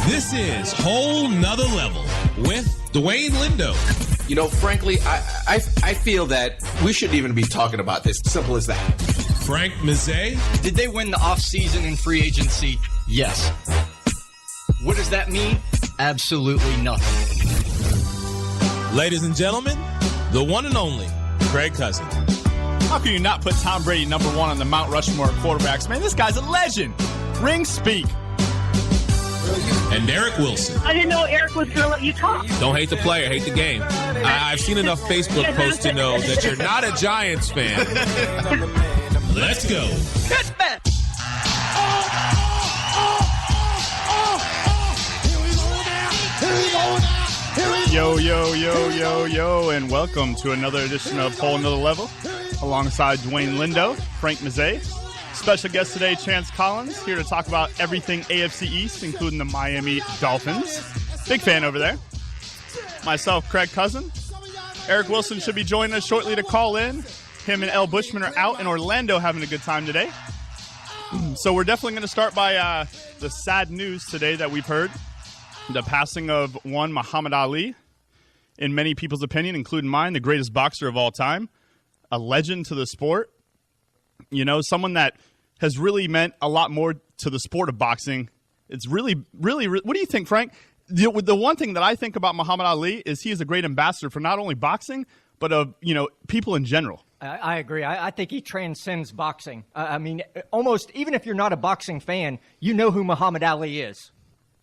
This is Whole Nother Level with Dwayne Lindo. You know, frankly, I feel that we shouldn't even be talking about this. Simple as that. Frank Mazzei. Did they win the offseason in free agency? Yes. What does that mean? Absolutely nothing. Ladies and gentlemen, the one and only Craig Cousin. How can you not put Tom Brady number one on the Mount Rushmore of quarterbacks? Man, this guy's a legend. Rings speak. And Eric Wilson. I didn't know Eric was going to let you talk. Don't hate the player, hate the game. I've seen enough Facebook posts to know that you're not a Giants fan. Let's go. Yo, and welcome to another edition of Whole Nother Level. Alongside Dwayne Lindo, Frank Mazzei. Special guest today, Chance Collins, here to talk about everything AFC East, including the Miami Dolphins. Big fan over there. Myself, Craig Cousin. Eric Wilson should be joining us shortly to call in. Him and L. Bushman are out in Orlando having a good time today. So we're definitely going to start by the sad news today that we've heard. The passing of one Muhammad Ali, in many people's opinion, including mine, the greatest boxer of all time. A legend to the sport. You know, someone that has really meant a lot more to the sport of boxing. It's really, what do you think, Frank? The one thing that I think about Muhammad Ali is he is a great ambassador for not only boxing, but of, people in general. I agree. I think he transcends boxing. I mean, almost, even if you're not a boxing fan, you know who Muhammad Ali is.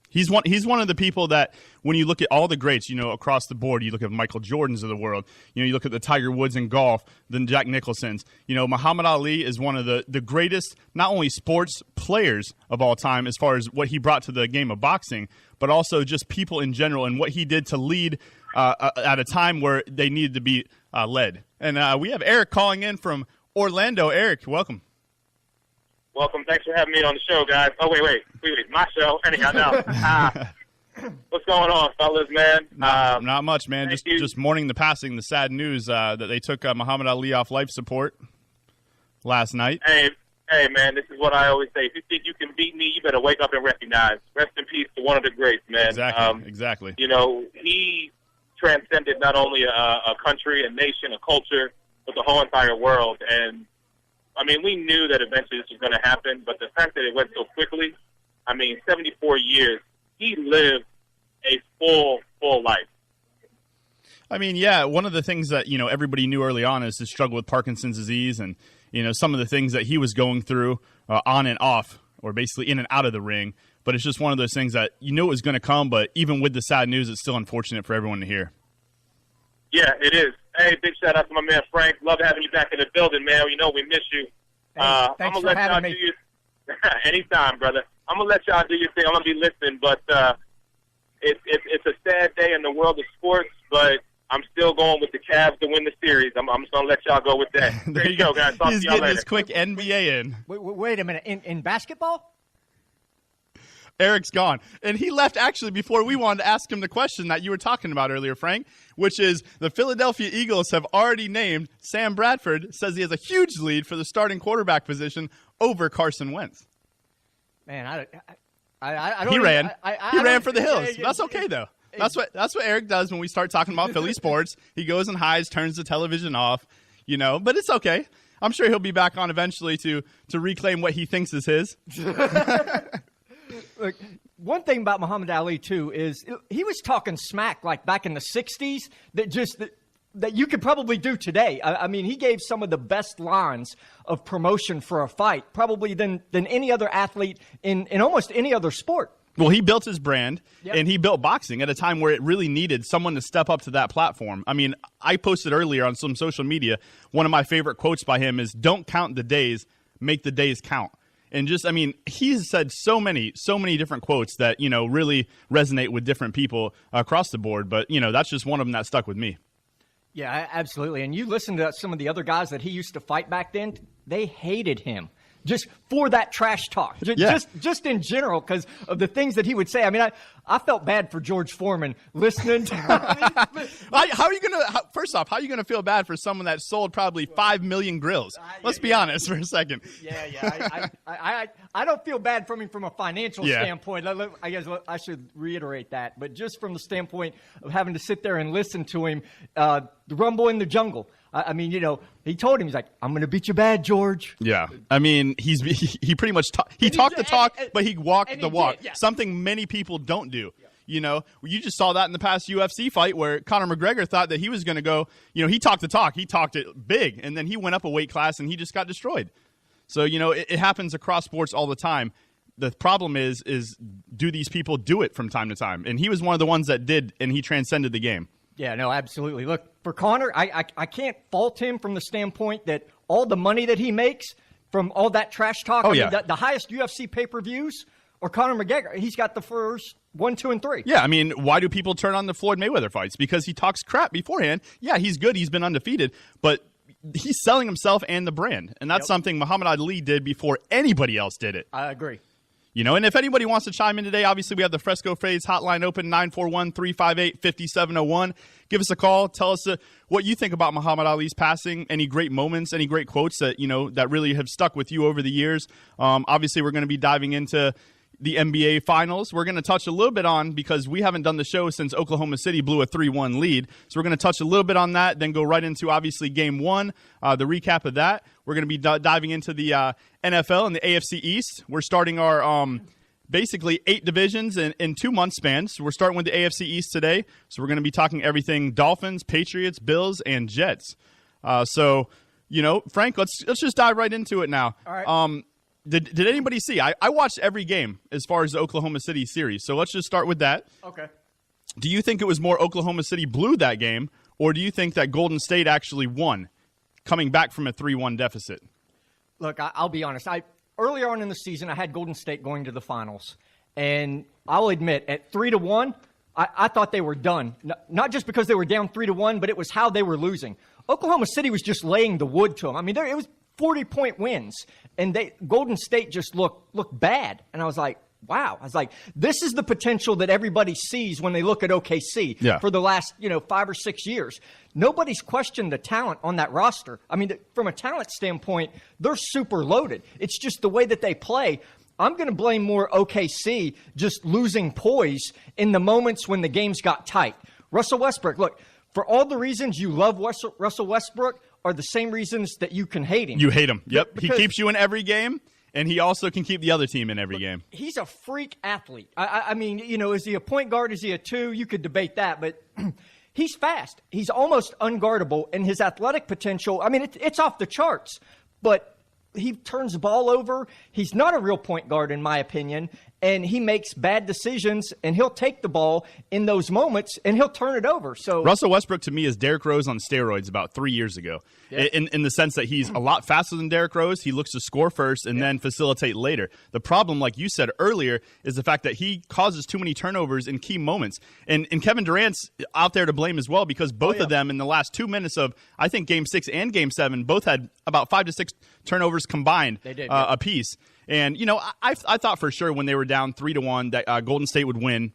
He's one of the people that, when you look at all the greats, across the board, you look at Michael Jordans of the world, you look at the Tiger Woods in golf, then Jack Nicholson's. Muhammad Ali is one of the greatest, not only sports players of all time as far as what he brought to the game of boxing, but also just people in general and what he did to lead at a time where they needed to be led. And we have Eric calling in from Orlando. Eric, welcome. Welcome. Thanks for having me on the show, guys. Oh, wait. My show. Anyhow, no. What's going on, fellas, man? Not much, man. Just mourning the passing, the sad news that they took Muhammad Ali off life support last night. Hey, man, this is what I always say. If you think you can beat me, you better wake up and recognize. Rest in peace to one of the greats, man. Exactly. He transcended not only a country, a nation, a culture, but the whole entire world. And I mean, we knew that eventually this was going to happen, but the fact that it went so quickly, 74 years, he lived a full life. I mean, yeah, one of the things that, everybody knew early on is his struggle with Parkinson's disease and, some of the things that he was going through on and off, or basically in and out of the ring. But it's just one of those things that it was going to come, but even with the sad news, it's still unfortunate for everyone to hear. Yeah, it is. Hey, big shout out to my man Frank. Love having you back in the building, man. We miss you. Thanks for having me. Anytime, brother. I'm gonna let y'all do your thing. I'm gonna be listening, but it's a sad day in the world of sports. But I'm still going with the Cavs to win the series. I'm just gonna let y'all go with that. There you go, guys. Talk to y'all later. He's getting his quick NBA in. Wait a minute. In basketball? Eric's gone. And he left actually before we wanted to ask him the question that you were talking about earlier, Frank, which is the Philadelphia Eagles have already named Sam Bradford, says he has a huge lead for the starting quarterback position over Carson Wentz. Man, I don't He ran. I ran for the hills. That's okay, though. That's what Eric does when we start talking about Philly sports. He goes and hides, turns the television off, but it's okay. I'm sure he'll be back on eventually to reclaim what he thinks is his. Look, one thing about Muhammad Ali, too, is he was talking smack like back in the 60s that you could probably do today. I mean, he gave some of the best lines of promotion for a fight, probably than any other athlete in almost any other sport. Well, he built his brand, and he built boxing at a time where it really needed someone to step up to that platform. I mean, I posted earlier on some social media, one of my favorite quotes by him is, "Don't count the days, make the days count." And he's said so many different quotes that, really resonate with different people across the board. But, that's just one of them that stuck with me. Yeah, absolutely. And you listen to some of the other guys that he used to fight back then, they hated him. just for that trash talk, just in general, because of the things that he would say. I mean, I felt bad for George Foreman listening to how are you going to, first off, how are you going to feel bad for someone that sold probably 5 million grills? Let's be honest for a second. I don't feel bad from him from a financial standpoint. I guess I should reiterate that. But just from the standpoint of having to sit there and listen to him, the rumble in the jungle. I mean, he told him, he's like, I'm going to beat you bad, George. Yeah. I mean, he pretty much talked the talk, but he walked the walk. Something many people don't do. Yeah. You just saw that in the past UFC fight where Conor McGregor thought that he was going to go, he talked the talk. He talked it big, and then he went up a weight class, and he just got destroyed. So, it happens across sports all the time. The problem is do these people do it from time to time? And he was one of the ones that did, and he transcended the game. Yeah, no, absolutely. Look, for Conor, I can't fault him from the standpoint that all the money that he makes from all that trash talk. I mean, the highest UFC pay-per-views or Conor McGregor, he's got the first 1, 2, and 3. Yeah, I mean, why do people turn on the Floyd Mayweather fights? Because he talks crap beforehand. Yeah, he's good. He's been undefeated. But he's selling himself and the brand. And that's something Muhammad Ali did before anybody else did it. I agree. And if anybody wants to chime in today, obviously we have the Fresco Phase hotline open, 941-358-5701. Give us a call. Tell us what you think about Muhammad Ali's passing, any great moments, any great quotes that, that really have stuck with you over the years. Obviously, we're going to be diving into the NBA Finals. We're going to touch a little bit on, because we haven't done the show since Oklahoma City blew a 3-1 lead. So we're going to touch a little bit on that, then go right into, obviously, Game 1, the recap of that. We're going to be diving into the NFL and the AFC East. We're starting our basically 8 divisions in 2-month spans. So we're starting with the AFC East today. So we're going to be talking everything Dolphins, Patriots, Bills, and Jets. So, Frank, let's just dive right into it now. All right. Did anybody see? I watched every game as far as the Oklahoma City series. So let's just start with that. Okay. Do you think it was more Oklahoma City blew that game, or do you think that Golden State actually won, coming back from a 3-1 deficit? Look, I'll be honest. Earlier on in the season, I had Golden State going to the finals. And I'll admit, at 3-1, I thought they were done. Not just because they were down 3-1, but it was how they were losing. Oklahoma City was just laying the wood to them. I mean, it was 40-point wins, and Golden State just looked bad. And I was like, wow. I was like, this is the potential that everybody sees when they look at OKC for the last 5 or 6 years. Nobody's questioned the talent on that roster. I mean, from a talent standpoint, they're super loaded. It's just the way that they play. I'm going to blame more OKC just losing poise in the moments when the games got tight. Russell Westbrook, look, for all the reasons you love Russell Westbrook are the same reasons that you can hate him. You hate him. Yep. He keeps you in every game, and he also can keep the other team in every game. He's a freak athlete. I mean, is he a point guard? Is he a 2? You could debate that, but he's fast. He's almost unguardable, and his athletic potential, I mean, it's off the charts. But he turns the ball over. He's not a real point guard, in my opinion, and he makes bad decisions, and he'll take the ball in those moments, and he'll turn it over. So Russell Westbrook, to me, is Derrick Rose on steroids about 3 years ago, in the sense that he's a lot faster than Derrick Rose. He looks to score first and then facilitate later. The problem, like you said earlier, is the fact that he causes too many turnovers in key moments. And Kevin Durant's out there to blame as well, because both of them in the last 2 minutes of, I think, Game 6 and Game 7, both had about 5 to 6 turnovers combined apiece. And, I thought for sure when they were down 3-1 that Golden State would win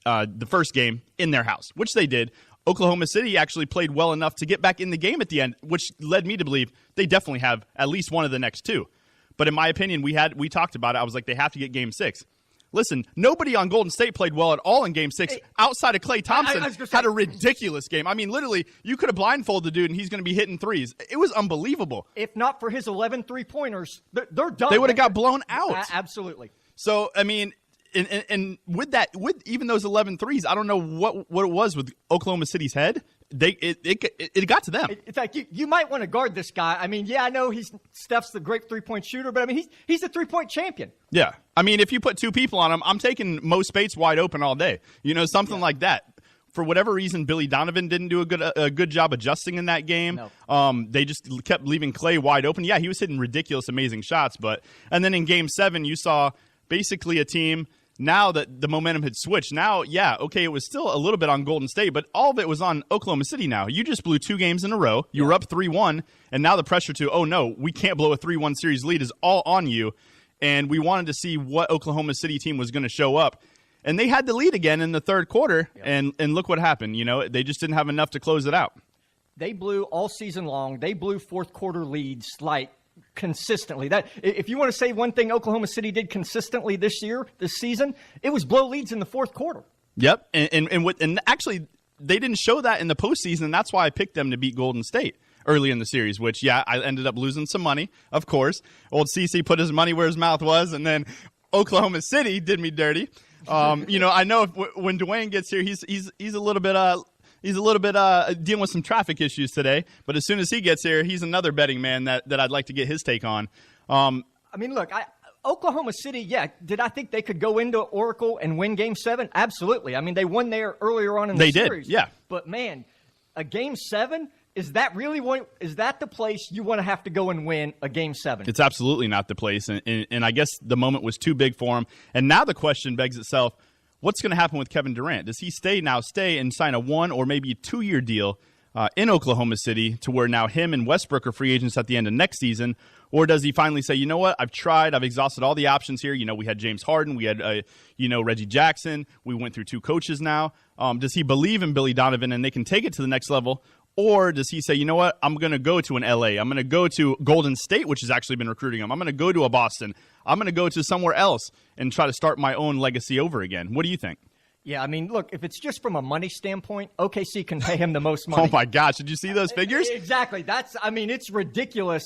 the first game in their house, which they did. Oklahoma City actually played well enough to get back in the game at the end, which led me to believe they definitely have at least one of the next 2. But in my opinion, we talked about it. I was like, they have to get Game 6. Listen, nobody on Golden State played well at all in Game 6 outside of Klay Thompson. Had a ridiculous game. I mean, literally, you could have blindfolded the dude, and he's going to be hitting threes. It was unbelievable. If not for his 11 3-pointers, they're done. They would have got blown out. Absolutely. So, I mean, and with even those 11 threes, I don't know what it was with Oklahoma City's head. It got to them. In fact, you might want to guard this guy. I mean, I know Steph's the great 3-point shooter, but I mean, he's a 3-point champion. Yeah. I mean, if you put 2 people on him, I'm taking Mo Spates wide open all day. Something like that. For whatever reason, Billy Donovan didn't do a good job adjusting in that game. No. They just kept leaving Klay wide open. Yeah, he was hitting ridiculous, amazing shots. And then in Game 7, you saw basically a team now that the momentum had switched. Now, yeah, okay, it was still a little bit on Golden State, but all of it was on Oklahoma City now. You just blew 2 games in a row. You were up 3-1, and now the pressure to, oh, no, we can't blow a 3-1 series lead is all on you. And we wanted to see what Oklahoma City team was going to show up. And they had the lead again in the third quarter, and look what happened. They just didn't have enough to close it out. They blew all season long. They blew fourth quarter leads like consistently. That if you want to say one thing Oklahoma City did consistently this season, it was blow leads in the fourth quarter. Yep, and actually they didn't show that in the postseason, and that's why I picked them to beat Golden State early in the series, which, yeah, I ended up losing some money, of course. Old CC put his money where his mouth was, and then Oklahoma City did me dirty. I know when Dwayne gets here, he's a little bit dealing with some traffic issues today. But as soon as he gets here, he's another betting man that I'd like to get his take on. Look, Oklahoma City, yeah. Did I think they could go into Oracle and win Game 7? Absolutely. I mean, they won there earlier on in the series. They did, yeah. But man, a Game 7. Is that the place you want to have to go and win a Game 7? It's absolutely not the place, and I guess the moment was too big for him. And now the question begs itself, what's going to happen with Kevin Durant? Does he stay and sign a 1 or maybe a 2-year deal in Oklahoma City to where now him and Westbrook are free agents at the end of next season? Or does he finally say, you know what, I've tried, I've exhausted all the options here. We had James Harden, we had Reggie Jackson, we went through 2 coaches now. Does he believe in Billy Donovan and they can take it to the next level? Or does he say, you know what, I'm going to go to an L.A., I'm going to go to Golden State, which has actually been recruiting him, I'm going to go to a Boston, I'm going to go to somewhere else and try to start my own legacy over again? What do you think? Yeah, I mean, look, if it's just from a money standpoint, OKC can pay him the most money. Oh, my gosh, did you see those figures? Exactly. It's ridiculous.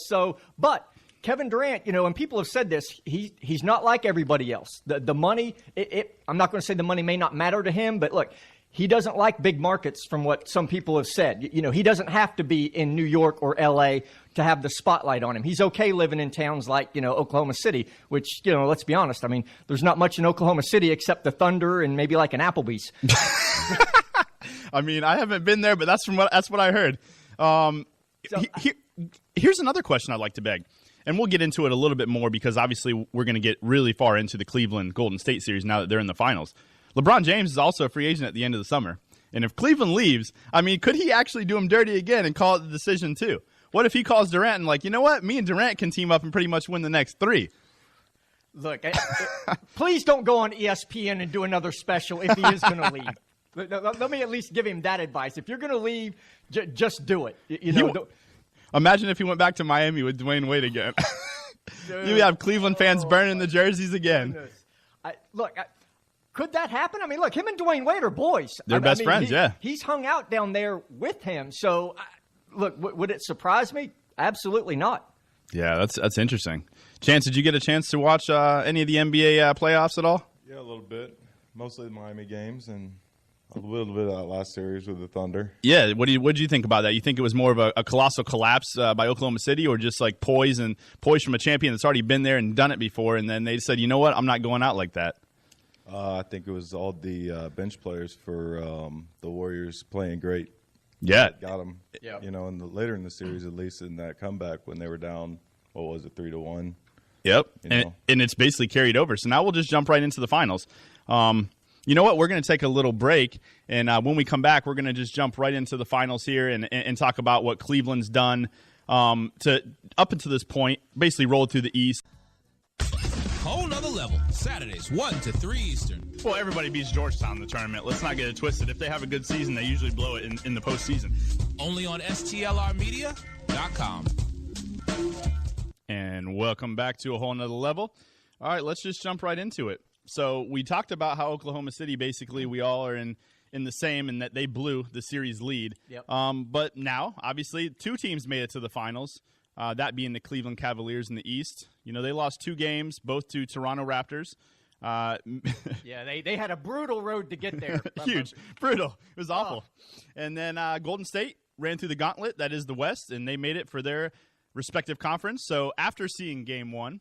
But Kevin Durant, and people have said this, he's not like everybody else. The money, I'm not going to say the money may not matter to him, but look, he doesn't like big markets from what some people have said. He doesn't have to be in New York or L.A. to have the spotlight on him. He's okay living in towns like, Oklahoma City, which, let's be honest. I mean, there's not much in Oklahoma City except the Thunder and maybe like an Applebee's. I mean, I haven't been there, but that's what I heard. Here's another question I'd like to beg. And we'll get into it a little bit more because obviously we're going to get really far into the Cleveland Golden State series now that they're in the finals. LeBron James is also a free agent at the end of the summer. And if Cleveland leaves, I mean, could he actually do him dirty again and call it the decision too? What if he calls Durant and like, you know what? Me and Durant can team up and pretty much win the next 3. Look, please don't go on ESPN and do another special if he is going to leave. Let me at least give him that advice. If you're going to leave, just do it. Imagine if he went back to Miami with Dwayne Wade again. You have Cleveland fans burning the jerseys again. Could that happen? I mean, look, him and Dwayne Wade are boys. They're best friends, yeah. He's hung out down there with him. So, look, would it surprise me? Absolutely not. Yeah, that's interesting. Chance, did you get a chance to watch any of the NBA playoffs at all? Yeah, a little bit. Mostly the Miami games and a little bit of that last series with the Thunder. Yeah, what did you think about that? You think it was more of a colossal collapse by Oklahoma City, or just like poise from a champion that's already been there and done it before, and then they said, you know what, I'm not going out like that? I think it was all the bench players for the Warriors playing great. Yeah, got them. Yeah, later in the series, at least in that comeback when they were down, what was it, 3-1? Yep, and it's basically carried over. So now we'll just jump right into the finals. You know what? We're going to take a little break, and when we come back, we're going to just jump right into the finals here and talk about what Cleveland's done to up until this point, basically rolled through the East. Whole nother level. Saturdays, 1 to 3 Eastern. Well, everybody beats Georgetown in the tournament. Let's not get it twisted. If they have a good season, they usually blow it in the postseason. Only on STLRmedia.com. And welcome back to a whole nother level. All right, let's just jump right into it. So we talked about how Oklahoma City, basically, we all are in the same, and that they blew the series lead. Yep. But now, obviously, 2 teams made it to the finals. That being the Cleveland Cavaliers in the East. They lost 2 games, both to Toronto Raptors. Yeah, they had a brutal road to get there. Huge. Brutal. It was awful. And then Golden State ran through the gauntlet, that is the West, and they made it for their respective conference. So after seeing Game 1,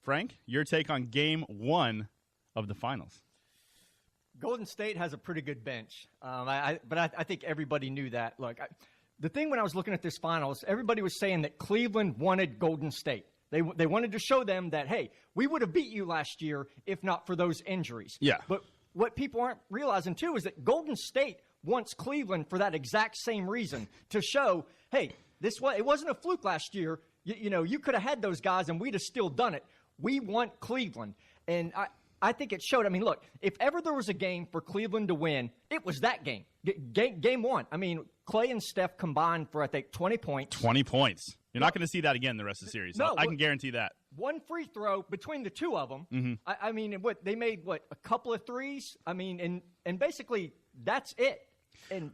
Frank, your take on Game 1 of the finals. Golden State has a pretty good bench, but I think everybody knew that. Look, the thing when I was looking at this finals, everybody was saying that Cleveland wanted Golden State. They wanted to show them that, hey, we would have beat you last year if not for those injuries. Yeah. But what people aren't realizing, too, is that Golden State wants Cleveland for that exact same reason, to show, hey, it wasn't a fluke last year. You could have had those guys and we'd have still done it. We want Cleveland. And I think it showed. I mean, look, if ever there was a game for Cleveland to win, it was that game. Game one. I mean, Clay and Steph combined for, I think, 20 points. 20 points. You're not going to see that again the rest of the series. No, I can guarantee that. One free throw between the two of them. Mm-hmm. I mean, they made, a couple of threes? I mean, and basically that's it. And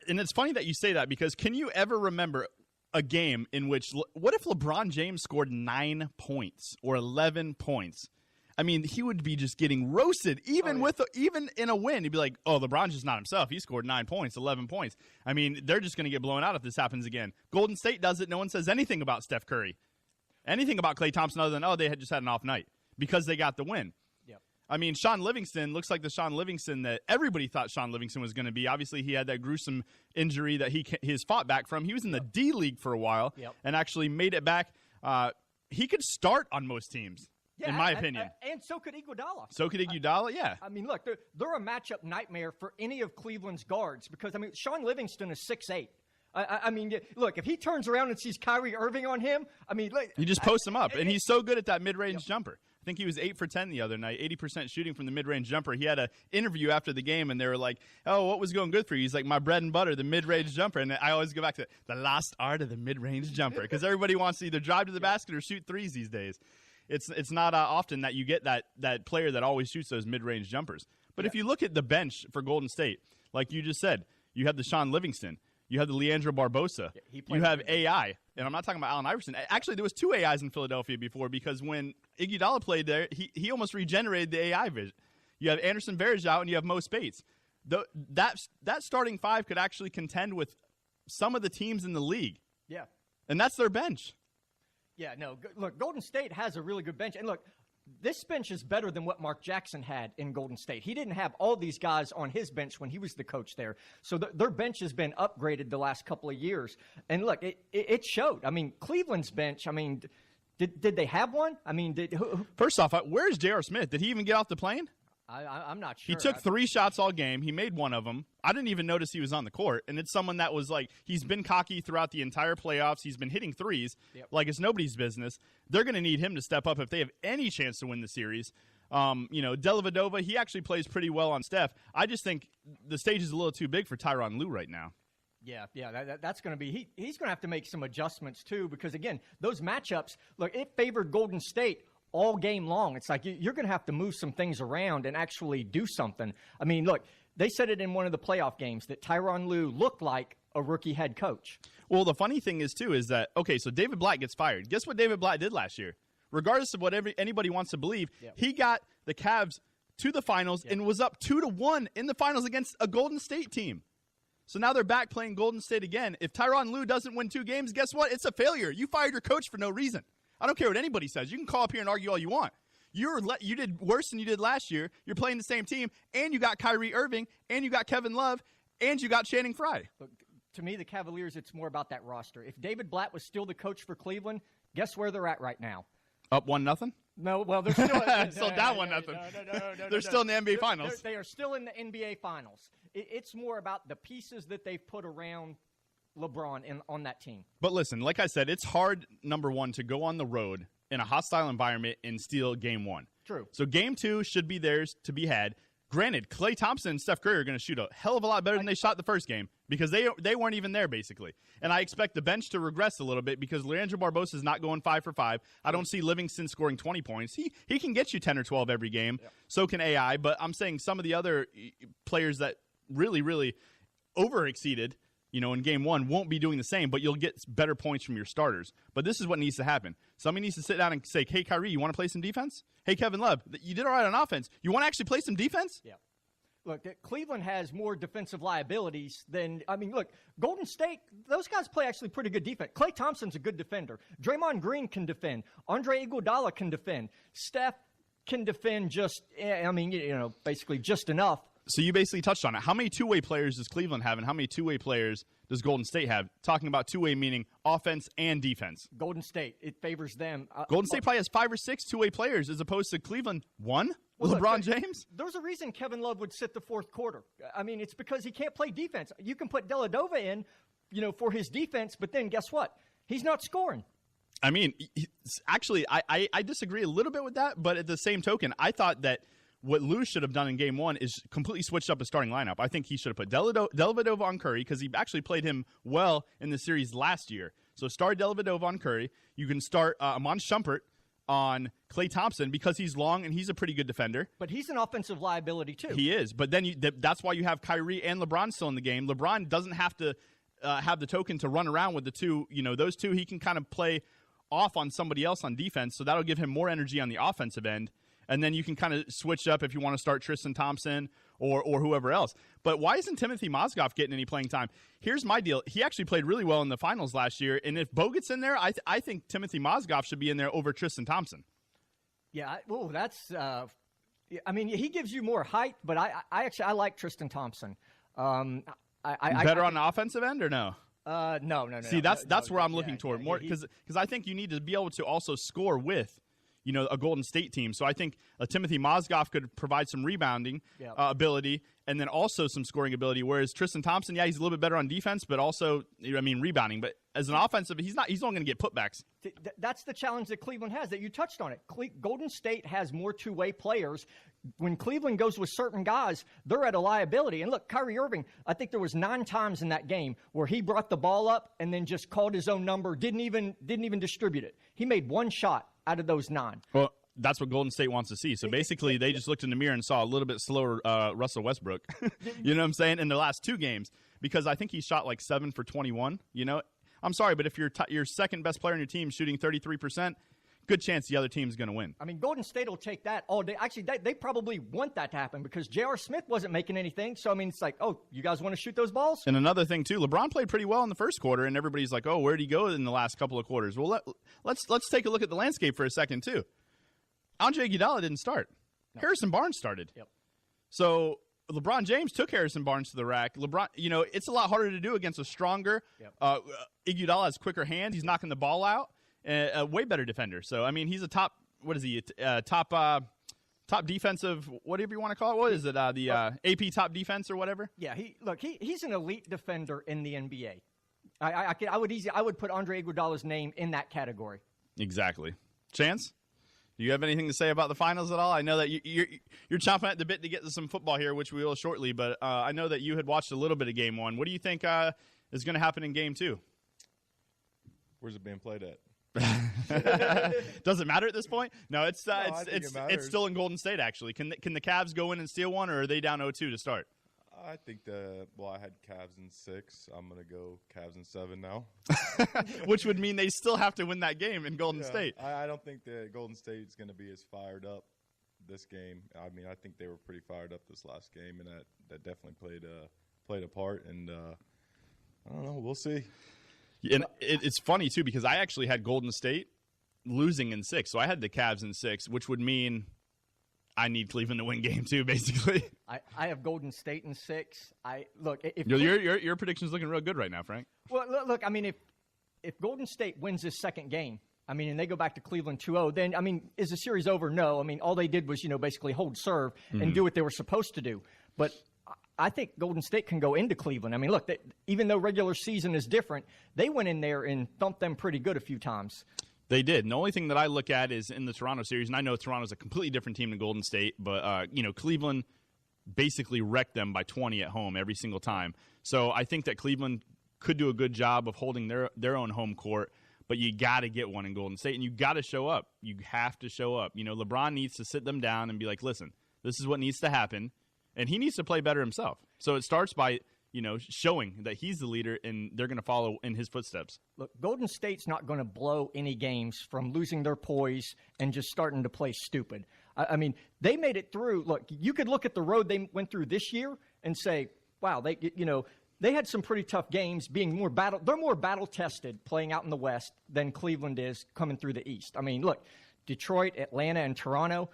it's funny that you say that, because can you ever remember a game in which, what if LeBron James scored 9 points or 11 points? I mean, he would be just getting roasted, even in a win. He'd be like, "Oh, LeBron's just not himself. He scored 9 points, 11 points." I mean, they're just going to get blown out if this happens again. Golden State does it. No one says anything about Steph Curry, anything about Klay Thompson, other than they had just had an off night because they got the win. Yep. I mean, Sean Livingston looks like the Sean Livingston that everybody thought Sean Livingston was going to be. Obviously, he had that gruesome injury that he's fought back from. He was in the D League for a while and actually made it back. He could start on most teams. Yeah, in my opinion. And so could Iguodala. Yeah. I mean, look, they're a matchup nightmare for any of Cleveland's guards because, I mean, Sean Livingston is 6'8". I mean, look, if he turns around and sees Kyrie Irving on him, I mean, you just post him up, and he's so good at that mid-range jumper. I think he was 8 for 10 the other night, 80% shooting from the mid-range jumper. He had an interview after the game, and they were like, "Oh, what was going good for you?" He's like, "My bread and butter, the mid-range jumper." And I always go back to the lost art of the mid-range jumper, because everybody wants to either drive to the basket or shoot threes these days. It's not often that you get that player that always shoots those mid-range jumpers. But if you look at the bench for Golden State, like you just said, you have the Sean Livingston, you have the Leandro Barbosa, you have AI, and I'm not talking about Allen Iverson. Actually, there was 2 AIs in Philadelphia before, because when Iguodala played there, he almost regenerated the AI vision. You have Anderson Varejao and you have Mo Spates. That starting 5 could actually contend with some of the teams in the league. Yeah. And that's their bench. Yeah, no, look, Golden State has a really good bench. And look, this bench is better than what Mark Jackson had in Golden State. He didn't have all these guys on his bench when he was the coach there. So their bench has been upgraded the last couple of years. And look, it showed. I mean, Cleveland's bench, I mean, did they have one? I mean, first off, where's J.R. Smith? Did he even get off the plane? I'm not sure. He took 3 shots all game. He made one of them. I didn't even notice he was on the court. And it's someone that was like, he's been cocky throughout the entire playoffs. He's been hitting threes like it's nobody's business. They're going to need him to step up if they have any chance to win the series. Dellavedova, he actually plays pretty well on Steph. I just think the stage is a little too big for Tyronn Lue right now. Yeah, that's going to be – he's going to have to make some adjustments too, because, again, those matchups, look, it favored Golden State all game long. It's like you're going to have to move some things around and actually do something. I mean, look, they said it in one of the playoff games that Tyronn Lue looked like a rookie head coach. Well, the funny thing is, too, is that, okay, so David Blatt gets fired. Guess what David Blatt did last year? Regardless of what anybody wants to believe, he got the Cavs to the finals and was up 2-1 in the finals against a Golden State team. So now they're back playing Golden State again. If Tyronn Lue doesn't win 2 games, guess what? It's a failure. You fired your coach for no reason. I don't care what anybody says. You can call up here and argue all you want. You did worse than you did last year. You're playing the same team, and you got Kyrie Irving, and you got Kevin Love, and you got Channing Frye. Look, to me, the Cavaliers, it's more about that roster. If David Blatt was still the coach for Cleveland, guess where they're at right now? Up 1-0? No, well, they're still still down 1-0. They're still in the NBA Finals. They are still in the NBA Finals. It's more about the pieces that they've put around LeBron on that team. But listen, like I said, it's hard, number one, to go on the road in a hostile environment and steal game 1. True. So game 2 should be theirs to be had. Granted, Klay Thompson and Steph Curry are going to shoot a hell of a lot better than they shot the first game because they weren't even there, basically. And I expect the bench to regress a little bit because Leandro Barbosa is not going 5 for 5. I don't see Livingston scoring 20 points. He can get you 10 or 12 every game. Yep. So can AI. But I'm saying some of the other players that really, really overexceeded in game 1 won't be doing the same, but you'll get better points from your starters. But this is what needs to happen. Somebody needs to sit down and say, hey, Kyrie, you want to play some defense? Hey, Kevin Love, you did all right on offense. You want to actually play some defense? Yeah. Look, Cleveland has more defensive liabilities than, look, Golden State, those guys play actually pretty good defense. Klay Thompson's a good defender. Draymond Green can defend. Andre Iguodala can defend. Steph can defend basically just enough. So you basically touched on it. How many two-way players does Cleveland have, and how many two-way players does Golden State have? Talking about two-way meaning offense and defense. Golden State, it favors them. Golden State probably has 5 or 6 two-way players as opposed to Cleveland. 1? Well, LeBron James? There's a reason Kevin Love would sit the fourth quarter. I mean, it's because he can't play defense. You can put Dellavedova in, for his defense, but then guess what? He's not scoring. I mean, actually, I disagree a little bit with that, but at the same token, I thought that what Lou should have done in Game 1 is completely switched up his starting lineup. I think he should have put Dellavedova on Curry because he actually played him well in the series last year. So start Dellavedova on Curry. You can start Amon Shumpert on Klay Thompson because he's long and he's a pretty good defender. But he's an offensive liability too. He is. But then that's why you have Kyrie and LeBron still in the game. LeBron doesn't have to have the token to run around with the two. Those two, he can kind of play off on somebody else on defense, so that'll give him more energy on the offensive end. And then you can kind of switch up if you want to start Tristan Thompson or whoever else. But why isn't Timothy Mozgov getting any playing time? Here's my deal. He actually played really well in the finals last year. And if Bogut's in there, I think Timothy Mozgov should be in there over Tristan Thompson. Yeah, that's he gives you more height, but I like Tristan Thompson. Better on the offensive end or no? No. See, that's where I'm looking toward more because I think you need to be able to also score with a Golden State team. So I think Timothy Mozgov could provide some rebounding ability and then also some scoring ability. Whereas Tristan Thompson, he's a little bit better on defense, but also, rebounding. But as an offensive, he's only going to get putbacks. That's the challenge that Cleveland has that you touched on it. Golden State has more two-way players. When Cleveland goes with certain guys, they're at a liability. And look, Kyrie Irving, I think there was 9 times in that game where he brought the ball up and then just called his own number, didn't even distribute it. He made 1 shot out of those 9. Well, that's what Golden State wants to see. So basically, they just looked in the mirror and saw a little bit slower Russell Westbrook. You know what I'm saying? In the last 2 games, because I think he shot like 7 for 21. I'm sorry, but if your second best player on your team shooting 33%, good chance the other team's going to win. I mean, Golden State will take that all day. Actually, they probably want that to happen because J.R. Smith wasn't making anything. So, it's like, oh, you guys want to shoot those balls? And another thing, too, LeBron played pretty well in the first quarter, and everybody's like, oh, where'd he go in the last couple of quarters? Well, let's take a look at the landscape for a second, too. Andre Iguodala didn't start. No. Harrison Barnes started. Yep. So LeBron James took Harrison Barnes to the rack. LeBron, it's a lot harder to do against a stronger Iguodala has quicker hands. He's knocking the ball out. A way better defender. So, he's a top, what is he, top defensive, whatever you want to call it. What is it, the AP top defense or whatever? Yeah, he's an elite defender in the NBA. I would put Andre Iguodala's name in that category. Exactly. Chance, do you have anything to say about the finals at all? I know that you're chomping at the bit to get to some football here, which we will shortly, but I know that you had watched a little bit of Game 1. What do you think is going to happen in Game 2? Where's it being played at? Does it matter at this point? No, it's still in Golden State. Actually, can the Cavs go in and steal one, or are they down 0-2 to start? I think I had Cavs in 6. I'm gonna go Cavs in 7 now, which would mean they still have to win that game in Golden State. I don't think that Golden State is going to be as fired up this game. I think they were pretty fired up this last game, and that definitely played a part. And I don't know. We'll see. And it's funny, too, because I actually had Golden State losing in 6. So I had the Cavs in 6, which would mean I need Cleveland to win Game 2, basically. I have Golden State in 6. Your prediction's looking real good right now, Frank. Well, look, if Golden State wins this second game, and they go back to Cleveland 2-0, then, is the series over? No. All they did was, basically hold serve and do what they were supposed to do. But I think Golden State can go into Cleveland. Look, even though regular season is different, they went in there and thumped them pretty good a few times. They did. And the only thing that I look at is in the Toronto series, and I know Toronto's a completely different team than Golden State, but, Cleveland basically wrecked them by 20 at home every single time. So I think that Cleveland could do a good job of holding their own home court, but you got to get one in Golden State, and you got to show up. You have to show up. LeBron needs to sit them down and be like, listen, this is what needs to happen. And he needs to play better himself. So it starts by, showing that he's the leader and they're going to follow in his footsteps. Look, Golden State's not going to blow any games from losing their poise and just starting to play stupid. They made it through. Look, you could look at the road they went through this year and say, wow, they had some pretty tough games being they're more battle tested playing out in the West than Cleveland is coming through the East. Look, Detroit, Atlanta, and Toronto,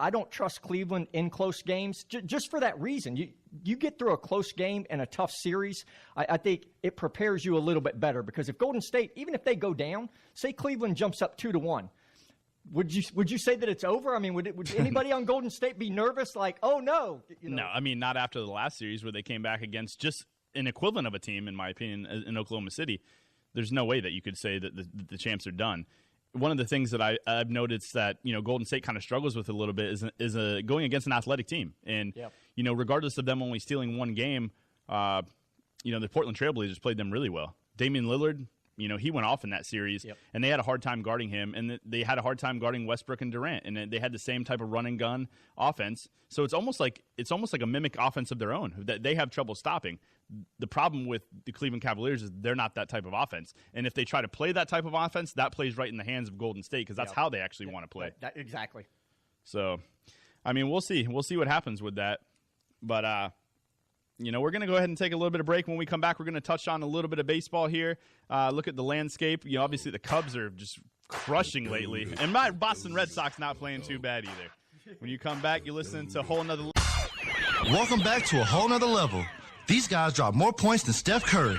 I don't trust Cleveland in close games just for that reason. You get through a close game and a tough series, I think it prepares you a little bit better, because if Golden State, even if they go down, say Cleveland jumps up 2-1, would you say that it's over? I mean, would anybody on Golden State be nervous like, oh no? No, I mean, not after the last series where they came back against just an equivalent of a team, in my opinion, in Oklahoma City. There's no way that you could say that the champs are done. One of the things that I've noticed that Golden State kind of struggles with a little bit is going against an athletic team, and regardless of them only stealing one game, the Portland Trailblazers played them really well. Damian Lillard, he went off in that series, and they had a hard time guarding him, and they had a hard time guarding Westbrook and Durant, and they had the same type of run and gun offense. So it's almost like a mimic offense of their own that they have trouble stopping. The problem with the Cleveland Cavaliers is they're not that type of offense, and if they try to play that type of offense, that plays right in the hands of Golden State, because that's how they actually want to play. Exactly. So, I mean, we'll see what happens with that, but we're going to go ahead and take a little bit of break. When we come back, we're going to touch on a little bit of baseball here, look at the landscape. Obviously the Cubs are just crushing lately, and my Boston Red Sox not playing too bad either. When you come back, you listen to a whole nother. Welcome back to a whole nother level. These guys drop more points than Steph Curry.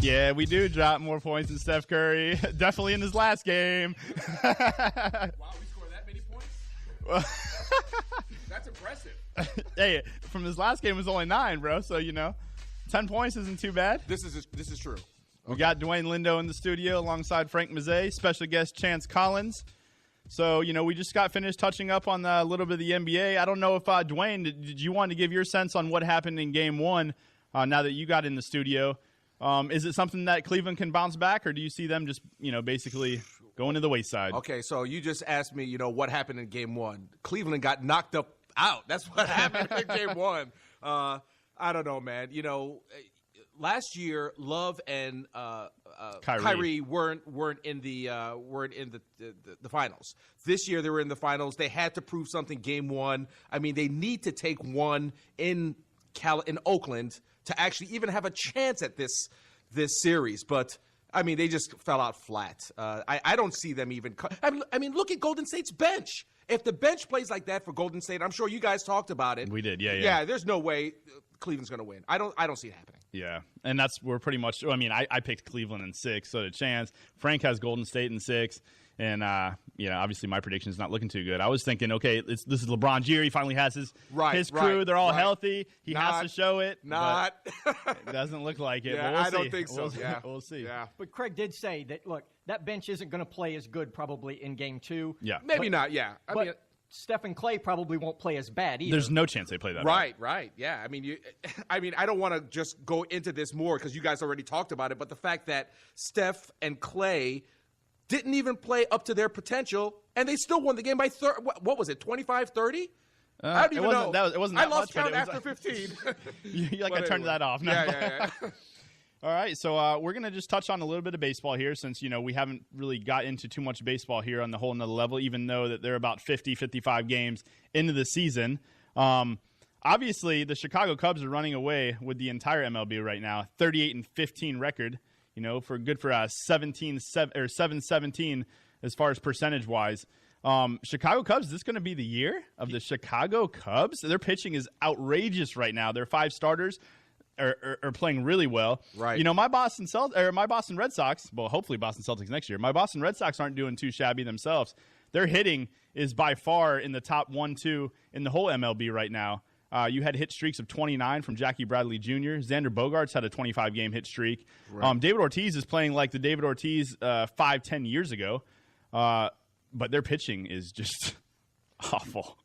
Yeah, we do drop more points than Steph Curry. Definitely in his last game. Wow, we scored that many points? That's impressive. Hey, from his last game it was only 9, bro. So 10 points isn't too bad. This is true. We got Dwayne Lindo in the studio alongside Frank Mazzei, special guest Chance Collins. So, we just got finished touching up on a little bit of the NBA. I don't know if, Dwayne, did you want to give your sense on what happened in Game 1 now that you got in the studio? Is it something that Cleveland can bounce back, or do you see them just, basically going to the wayside? Okay, so you just asked me, what happened in Game 1. Cleveland got knocked out. That's what happened in Game 1. I don't know, man. Last year, Love and Kyrie weren't in the finals. This year, they were in the finals. They had to prove something Game 1. I mean, they need to take one in Oakland to actually even have a chance at this series. But I mean, they just fell out flat. I don't see them even. I mean, look at Golden State's bench. If the bench plays like that for Golden State, I'm sure you guys talked about it. We did, yeah. Yeah, there's no way Cleveland's going to win. I don't see it happening. Yeah, and we're pretty much. I mean, I picked Cleveland in 6, so did Chance. Frank has Golden State in 6, and obviously my prediction is not looking too good. I was thinking, okay, this is LeBron's year. He finally has his crew. They're all healthy. He has to show it. It doesn't look like it. Yeah, we'll I don't think so. We'll see. Yeah. But Craig did say that, look, that bench isn't going to play as good probably in Game 2. Yeah. Maybe not, yeah. I mean, Steph and Clay probably won't play as bad either. There's no chance they play that. Right. Yeah. I mean, I don't want to just go into this more because you guys already talked about it, but the fact that Steph and Clay didn't even play up to their potential, and they still won the game by what was it, 25-30? I don't even know. It wasn't that I lost much, count after 15. I turned that off. No. Yeah. All right, so we're going to just touch on a little bit of baseball here since, we haven't really got into too much baseball here on the whole nother level, even though that they're about 50, 55 games into the season. Obviously, the Chicago Cubs are running away with the entire MLB right now, 38-15 record, for 717 as far as percentage-wise. Chicago Cubs, is this going to be the year of the Chicago Cubs? Their pitching is outrageous right now. Their 5 starters are playing really well. Right. My Boston Red Sox, well, hopefully Boston Celtics next year. My Boston Red Sox aren't doing too shabby themselves. Their hitting is by far in the top 1-2 in the whole MLB right now. You had hit streaks of 29 from Jackie Bradley Jr. Xander Bogaerts had a 25-game hit streak. Right. David Ortiz is playing like the David Ortiz 5-10 years ago. But their pitching is just awful.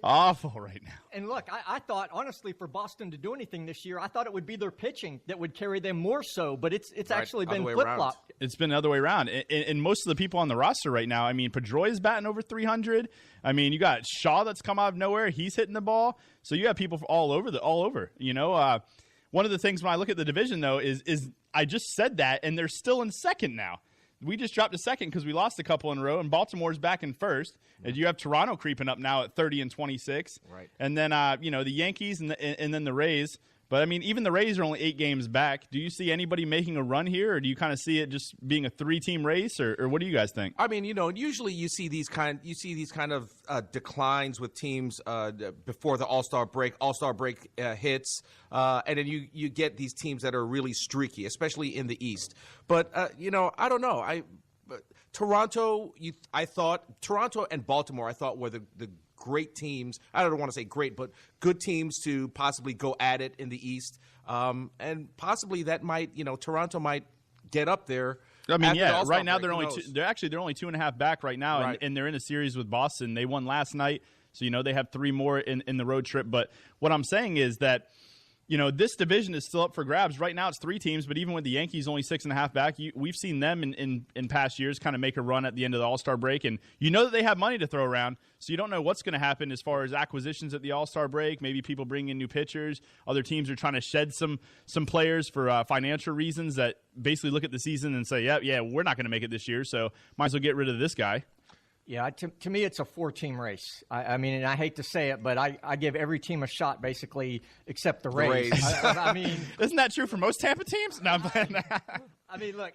Awful right now. And look, I thought, honestly, for Boston to do anything this year, I thought it would be their pitching that would carry them more so, but it's actually been flip-flopped. It's been the other way around. And most of the people on the roster right now, I mean, Pedroia's batting over 300. I mean, you got Shaw that's come out of nowhere. He's hitting the ball. So you have people all over. One of the things when I look at the division, though, is I just said that, and they're still in second now. We just dropped to second because we lost a couple in a row, and Baltimore's back in first. And you have Toronto creeping up now at 30-26. Right. And then, the Yankees and then the Rays But, I mean, even the Rays are only 8 games back. Do you see anybody making a run here, or do you kind of see it just being a 3-team race, or what do you guys think? I mean, usually you see these kind of declines with teams before the All-Star break. All-Star break hits, and then you get these teams that are really streaky, especially in the East. But I don't know. Toronto and Baltimore, I thought were the great teams. I don't want to say great, but good teams to possibly go at it in the East. And possibly that might, Toronto might get up there. I mean, yeah, right now they're only they're 2.5 back right now, right. And they're in a series with Boston. They won last night, so they have 3 more in the road trip. But what I'm saying is that this division is still up for grabs. Right now it's 3 teams, but even with the Yankees only 6.5 back, we've seen them in past years kind of make a run at the end of the All-Star break. And that they have money to throw around, so you don't know what's going to happen as far as acquisitions at the All-Star break. Maybe people bring in new pitchers. Other teams are trying to shed some players for financial reasons that basically look at the season and say, yeah, we're not going to make it this year, so might as well get rid of this guy. Yeah, to me, it's a 4-team race. I mean, and I hate to say it, but I give every team a shot, basically, except the Rays. I mean, isn't that true for most Tampa teams? No, I'm playing. I mean, look,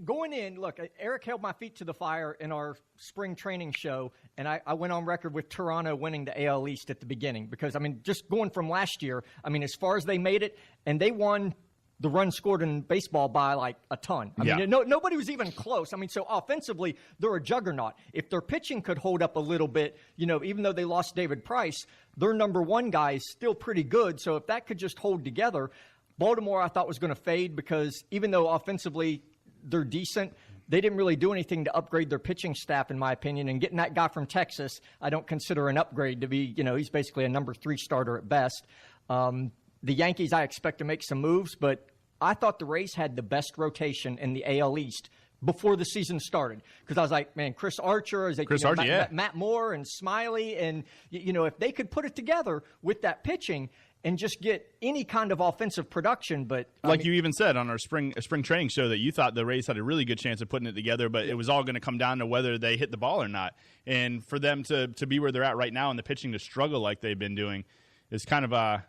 going in, Eric held my feet to the fire in our spring training show, and I went on record with Toronto winning the AL East at the beginning because, I mean, just going from last year, I mean, as far as they made it, and they won the run scored in baseball by like a ton. I mean, nobody was even close. I mean, so offensively, they're a juggernaut. If their pitching could hold up a little bit, even though they lost David Price, their number 1 guy is still pretty good. So if that could just hold together, Baltimore I thought was going to fade because even though offensively they're decent, they didn't really do anything to upgrade their pitching staff, in my opinion. And getting that guy from Texas, I don't consider an upgrade to be, he's basically a number 3 starter at best. The Yankees, I expect to make some moves, but I thought the Rays had the best rotation in the AL East before the season started because I was like, man, Chris Archer, Matt Moore and Smiley, and if they could put it together with that pitching and just get any kind of offensive production, but you even said on our spring training show that you thought the Rays had a really good chance of putting it together, but it was all going to come down to whether they hit the ball or not. And for them to be where they're at right now and the pitching to struggle like they've been doing is kind of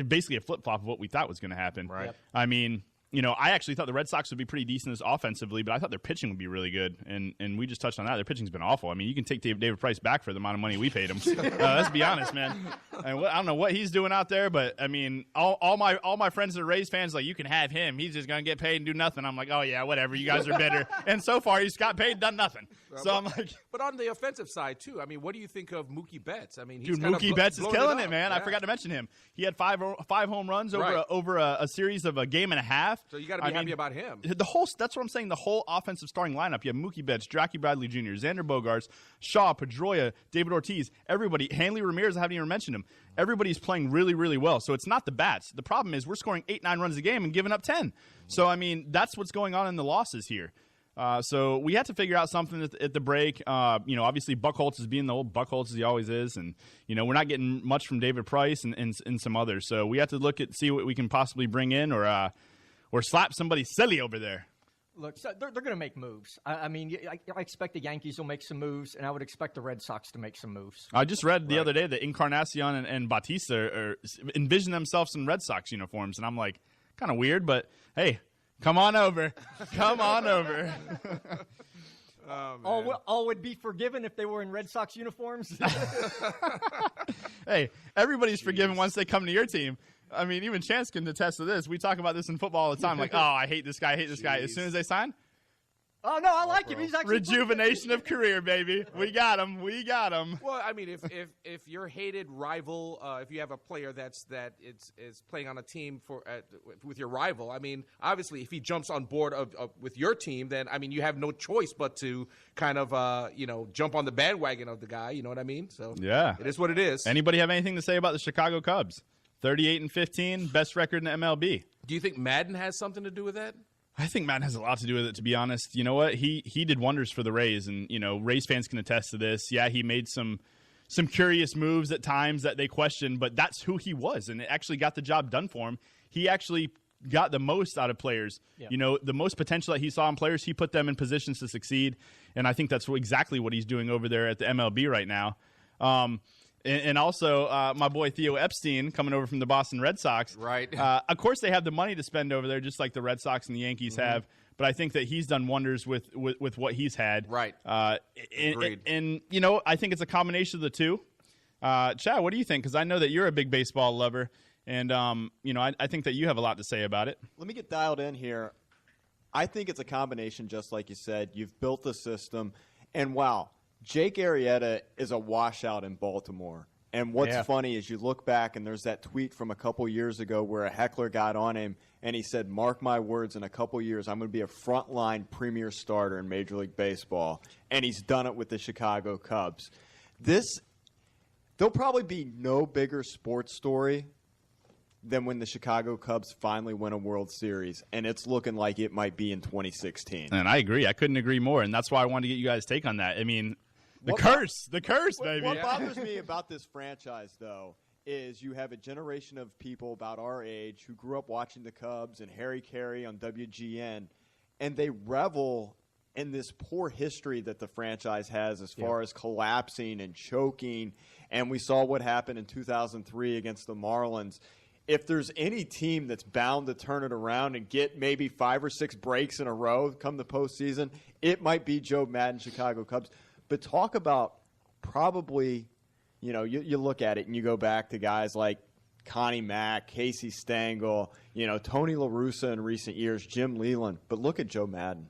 basically a flip-flop of what we thought was going to happen. Right. Yep. I mean, I actually thought the Red Sox would be pretty decent offensively, but I thought their pitching would be really good, and we just touched on that. Their pitching's been awful. I mean, you can take David Price back for the amount of money we paid him. Let's be honest, man. I don't know what he's doing out there, but, I mean, all my friends that are Rays fans, like, you can have him. He's just going to get paid and do nothing. I'm like, oh, yeah, whatever. You guys are bitter. And so far, he's got paid, done nothing. So I'm like. But on the offensive side, too, I mean, what do you think of Mookie Betts? I mean, Mookie Betts is killing it, man. Yeah. I forgot to mention him. He had five home runs over a series of a game and a half. So you got to be happy about him. That's what I'm saying. The whole offensive starting lineup. You have Mookie Betts, Jackie Bradley Jr., Xander Bogaerts, Shaw, Pedroia, David Ortiz, everybody. Hanley Ramirez, I haven't even mentioned him. Everybody's playing really, really well. So it's not the bats. The problem is we're scoring 8-9 runs a game and giving up 10. So, I mean, that's what's going on in the losses here. So we had to figure out something at the break. Obviously Buchholz is being the old Buchholz as he always is. And, we're not getting much from David Price and some others. So we have to see what we can possibly bring in or slap somebody silly over there. Look, so they're going to make moves. I mean, I expect the Yankees will make some moves, and I would expect the Red Sox to make some moves. I just read the other day that Encarnacion and Bautista envision themselves in Red Sox uniforms, and I'm like, kind of weird, but hey, come on over. Come on over. All would be forgiven if they were in Red Sox uniforms. Hey, everybody's forgiven once they come to your team. I mean, even Chance can attest to this. We talk about this in football all the time. Like, oh, I hate this guy, As soon as they sign, oh no, I like him. He's actually rejuvenation of career, baby. We got him. Well, I mean, if your hated rival, if you have a player that is playing on a team with your rival, I mean, obviously, if he jumps on board with your team, then I mean, you have no choice but to kind of jump on the bandwagon of the guy. You know what I mean? So yeah, it is what it is. Anybody have anything to say about the Chicago Cubs? 38-15, best record in MLB. Do you think Madden has something to do with that? I think Madden has a lot to do with it, to be honest. You know what? He did wonders for the Rays, and, Rays fans can attest to this. Yeah, he made some curious moves at times that they questioned, but that's who he was, and it actually got the job done for him. He actually got the most out of players. Yeah. The most potential that he saw in players, he put them in positions to succeed, and I think that's exactly what he's doing over there at the MLB right now. And also my boy Theo Epstein coming over from the Boston Red Sox. Right. Of course, they have the money to spend over there, just like the Red Sox and the Yankees have. But I think that he's done wonders with what he's had. Right. Agreed. And, I think it's a combination of the two. Chad, what do you think? Because I know that you're a big baseball lover. And, I think that you have a lot to say about it. Let me get dialed in here. I think it's a combination, just like you said. You've built the system. And, wow, Jake Arrieta is a washout in Baltimore. And what's funny is you look back and there's that tweet from a couple years ago where a heckler got on him and he said, mark my words, in a couple years I'm going to be a frontline premier starter in Major League Baseball. And he's done it with the Chicago Cubs. There'll probably be no bigger sports story than when the Chicago Cubs finally win a World Series, and it's looking like it might be in 2016. And I agree. I couldn't agree more, and that's why I wanted to get you guys' take on that. I mean, the curse, baby. What bothers me about this franchise, though, is you have a generation of people about our age who grew up watching the Cubs and Harry Carey on WGN, and they revel in this poor history that the franchise has as far as collapsing and choking, and we saw what happened in 2003 against the Marlins. If there's any team that's bound to turn it around and get maybe 5 or 6 breaks in a row come the postseason, it might be Joe Madden, Chicago Cubs. But talk about probably, you look at it and you go back to guys like Connie Mack, Casey Stengel, Tony La Russa in recent years, Jim Leland. But look at Joe Madden.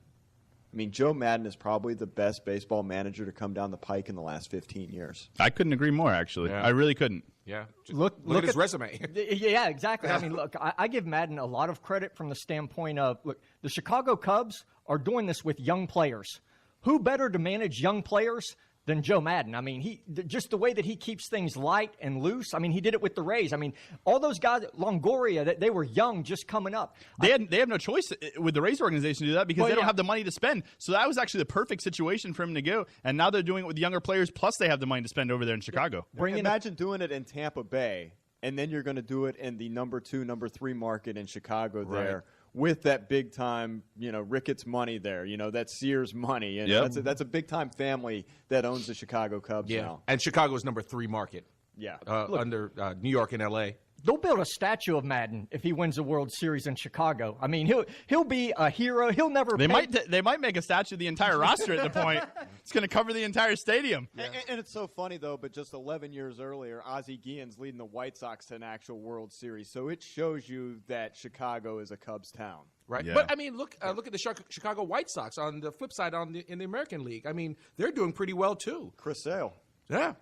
I mean, Joe Madden is probably the best baseball manager to come down the pike in the last 15 years. I couldn't agree more, actually. Yeah. I really couldn't. Yeah. Look at his resume. Yeah, exactly. I mean, look, I give Madden a lot of credit from the standpoint of, look, the Chicago Cubs are doing this with young players. Who better to manage young players than Joe Madden? I mean, just the way that he keeps things light and loose. I mean, he did it with the Rays. I mean, all those guys, Longoria, they were young, just coming up. They have no choice with the Rays organization to do that because they don't have the money to spend. So that was actually the perfect situation for him to go. And now they're doing it with younger players, plus they have the money to spend over there in Chicago. Imagine doing it in Tampa Bay, and then you're going to do it in the number 2, number 3 market in Chicago there. Right. With that big time, Ricketts money there, that Sears money, and that's a big time family that owns the Chicago Cubs now. And Chicago's number 3 market. Yeah, under New York and L.A. They'll build a statue of Madden if he wins a World Series in Chicago. I mean, he'll be a hero. He'll never. They might make a statue of the entire roster at the point. It's going to cover the entire stadium. Yeah. And it's so funny though. But just 11 years earlier, Ozzie Guillen's leading the White Sox to an actual World Series. So it shows you that Chicago is a Cubs town. Right, yeah. But I mean, look at the Chicago White Sox on the flip side in the American League. I mean, they're doing pretty well too. Chris Sale, yeah,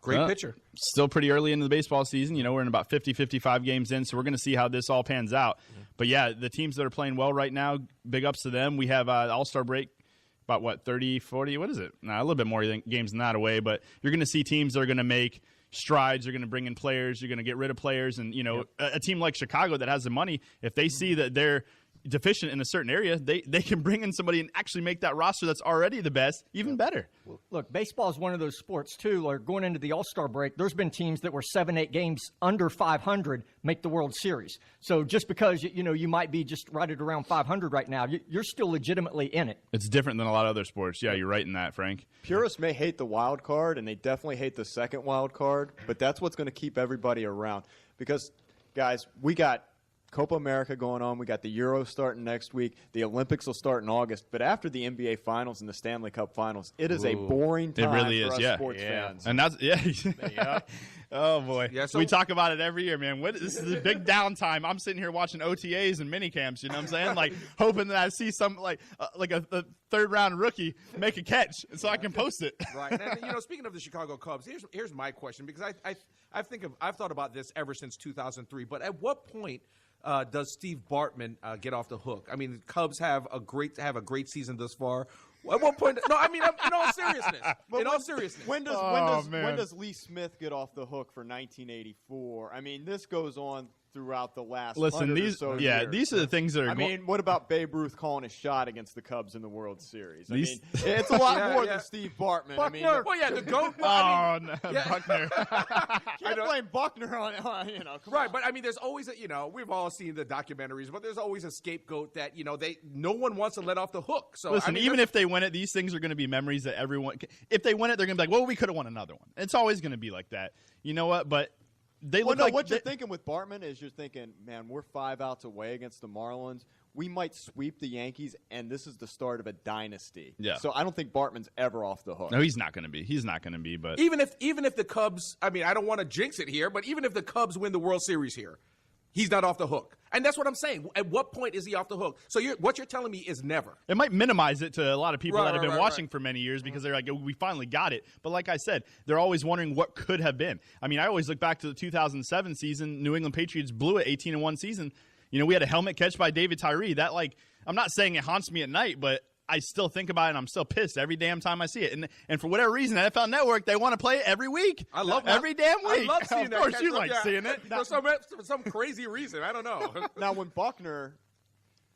great pitcher. Still pretty early into the baseball season. We're in about 50, 55 games in, so we're going to see how this all pans out. Yeah. But yeah, the teams that are playing well right now, big ups to them. We have All-Star break. About 30, 40, what is it? A little bit more games than that away, but you're going to see teams that are going to make strides. You're going to bring in players. You're going to get rid of players. And, a team like Chicago that has the money, if they see that they're deficient in a certain area, they can bring in somebody and actually make that roster that's already the best even better. Look, baseball is one of those sports, too. Like going into the All-Star break, there's been teams that were 7-8 games under 500 make the World Series. So just because, you might be just right at around 500 right now, you're still legitimately in it. It's different than a lot of other sports. Yeah, you're right in that, Frank. Purists may hate the wild card, and they definitely hate the second wild card, but that's what's going to keep everybody around. Because, guys, we got Copa America going on. We got the Euro starting next week. The Olympics will start in August. But after the NBA Finals and the Stanley Cup Finals, it is a boring time for us sports fans. And that's oh, boy. Yeah, so we talk about it every year, man. This is a big downtime. I'm sitting here watching OTAs and mini camps, you know what I'm saying? Like, hoping that I see some, like a third-round rookie make a catch so I can post it. Right. And, speaking of the Chicago Cubs, here's my question, because I've thought about this ever since 2003. But at what point does Steve Bartman get off the hook? I mean, the Cubs have a great season thus far. At what point? No, I mean, in all seriousness. When does Lee Smith get off the hook for 1984? I mean, this goes on throughout the last. Listen, 100 these or so years. these are the things that are. I mean, what about Babe Ruth calling a shot against the Cubs in the World Series? I These- mean, it's a lot more than Steve Bartman. I mean, Well, yeah, the GOAT. Oh no, Buckner. can't blame Buckner on come Right, on. but I mean, there's always we've all seen the documentaries, but there's always a scapegoat that no one wants to let off the hook. So Listen, I mean, even if they win it, these things are going to be memories that everyone. If they win it, they're going to be like, "Well, we could have won another one." It's always going to be like that. You know what? But they look like what you're thinking with Bartman is you're thinking, man, we're 5 outs away against the Marlins. We might sweep the Yankees, and this is the start of a dynasty. Yeah. So I don't think Bartman's ever off the hook. No, he's not going to be. He's not going to be. But even if the Cubs, I mean, I don't want to jinx it here, but even if the Cubs win the World Series here, he's not off the hook. And that's what I'm saying. At what point is he off the hook? So what you're telling me is never. it might minimize it to a lot of people that have been right, watching for many years because they're like, oh, we finally got it. But like I said, they're always wondering what could have been. I mean, I always look back to the 2007 season. New England Patriots blew it 18-1 season. We had a helmet catch by David Tyree. That, I'm not saying it haunts me at night, but I still think about it, and I'm still pissed every damn time I see it. And for whatever reason, NFL Network, they want to play it every week. I love that. Every damn week. I love seeing that. Of course catch you up, like yeah. seeing it. For some crazy reason. I don't know. Now, when Buckner,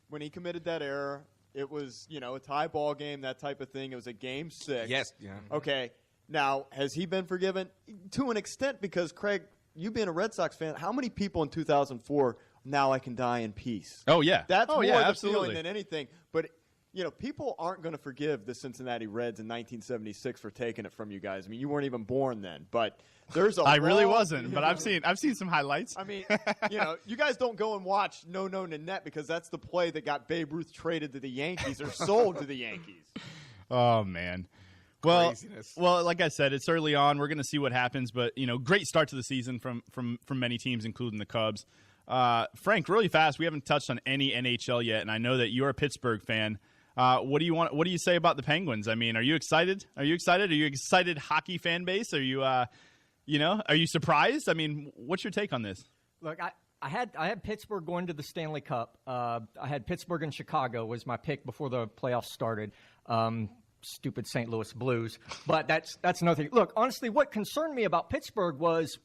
when he committed that error, it was, a tie ball game, that type of thing. It was a game 6. Yes. Yeah. Okay. Now, has he been forgiven? To an extent, because, Craig, you being a Red Sox fan, how many people in 2004, now I can die in peace? Oh, yeah. That's more the absolutely. feeling than anything. But, people aren't going to forgive the Cincinnati Reds in 1976 for taking it from you guys. I mean, you weren't even born then. But there's a I really long- wasn't, but I've seen some highlights. I mean, you guys don't go and watch No No Nanette because that's the play that got Babe Ruth traded to the Yankees or sold to the Yankees. Oh, man. Well, Craziness. like I said, it's early on. We're going to see what happens, but great start to the season from many teams, including the Cubs. Frank, really fast, we haven't touched on any NHL yet, and I know that you're a Pittsburgh fan. What do you say about the Penguins? I mean, are you excited? Are you excited hockey fan base? Are you are you surprised? I mean, what's your take on this? Look, I had Pittsburgh going to the Stanley Cup. I had Pittsburgh and Chicago was my pick before the playoffs started. Stupid St. Louis Blues. But that's another thing. Look, honestly, what concerned me about Pittsburgh was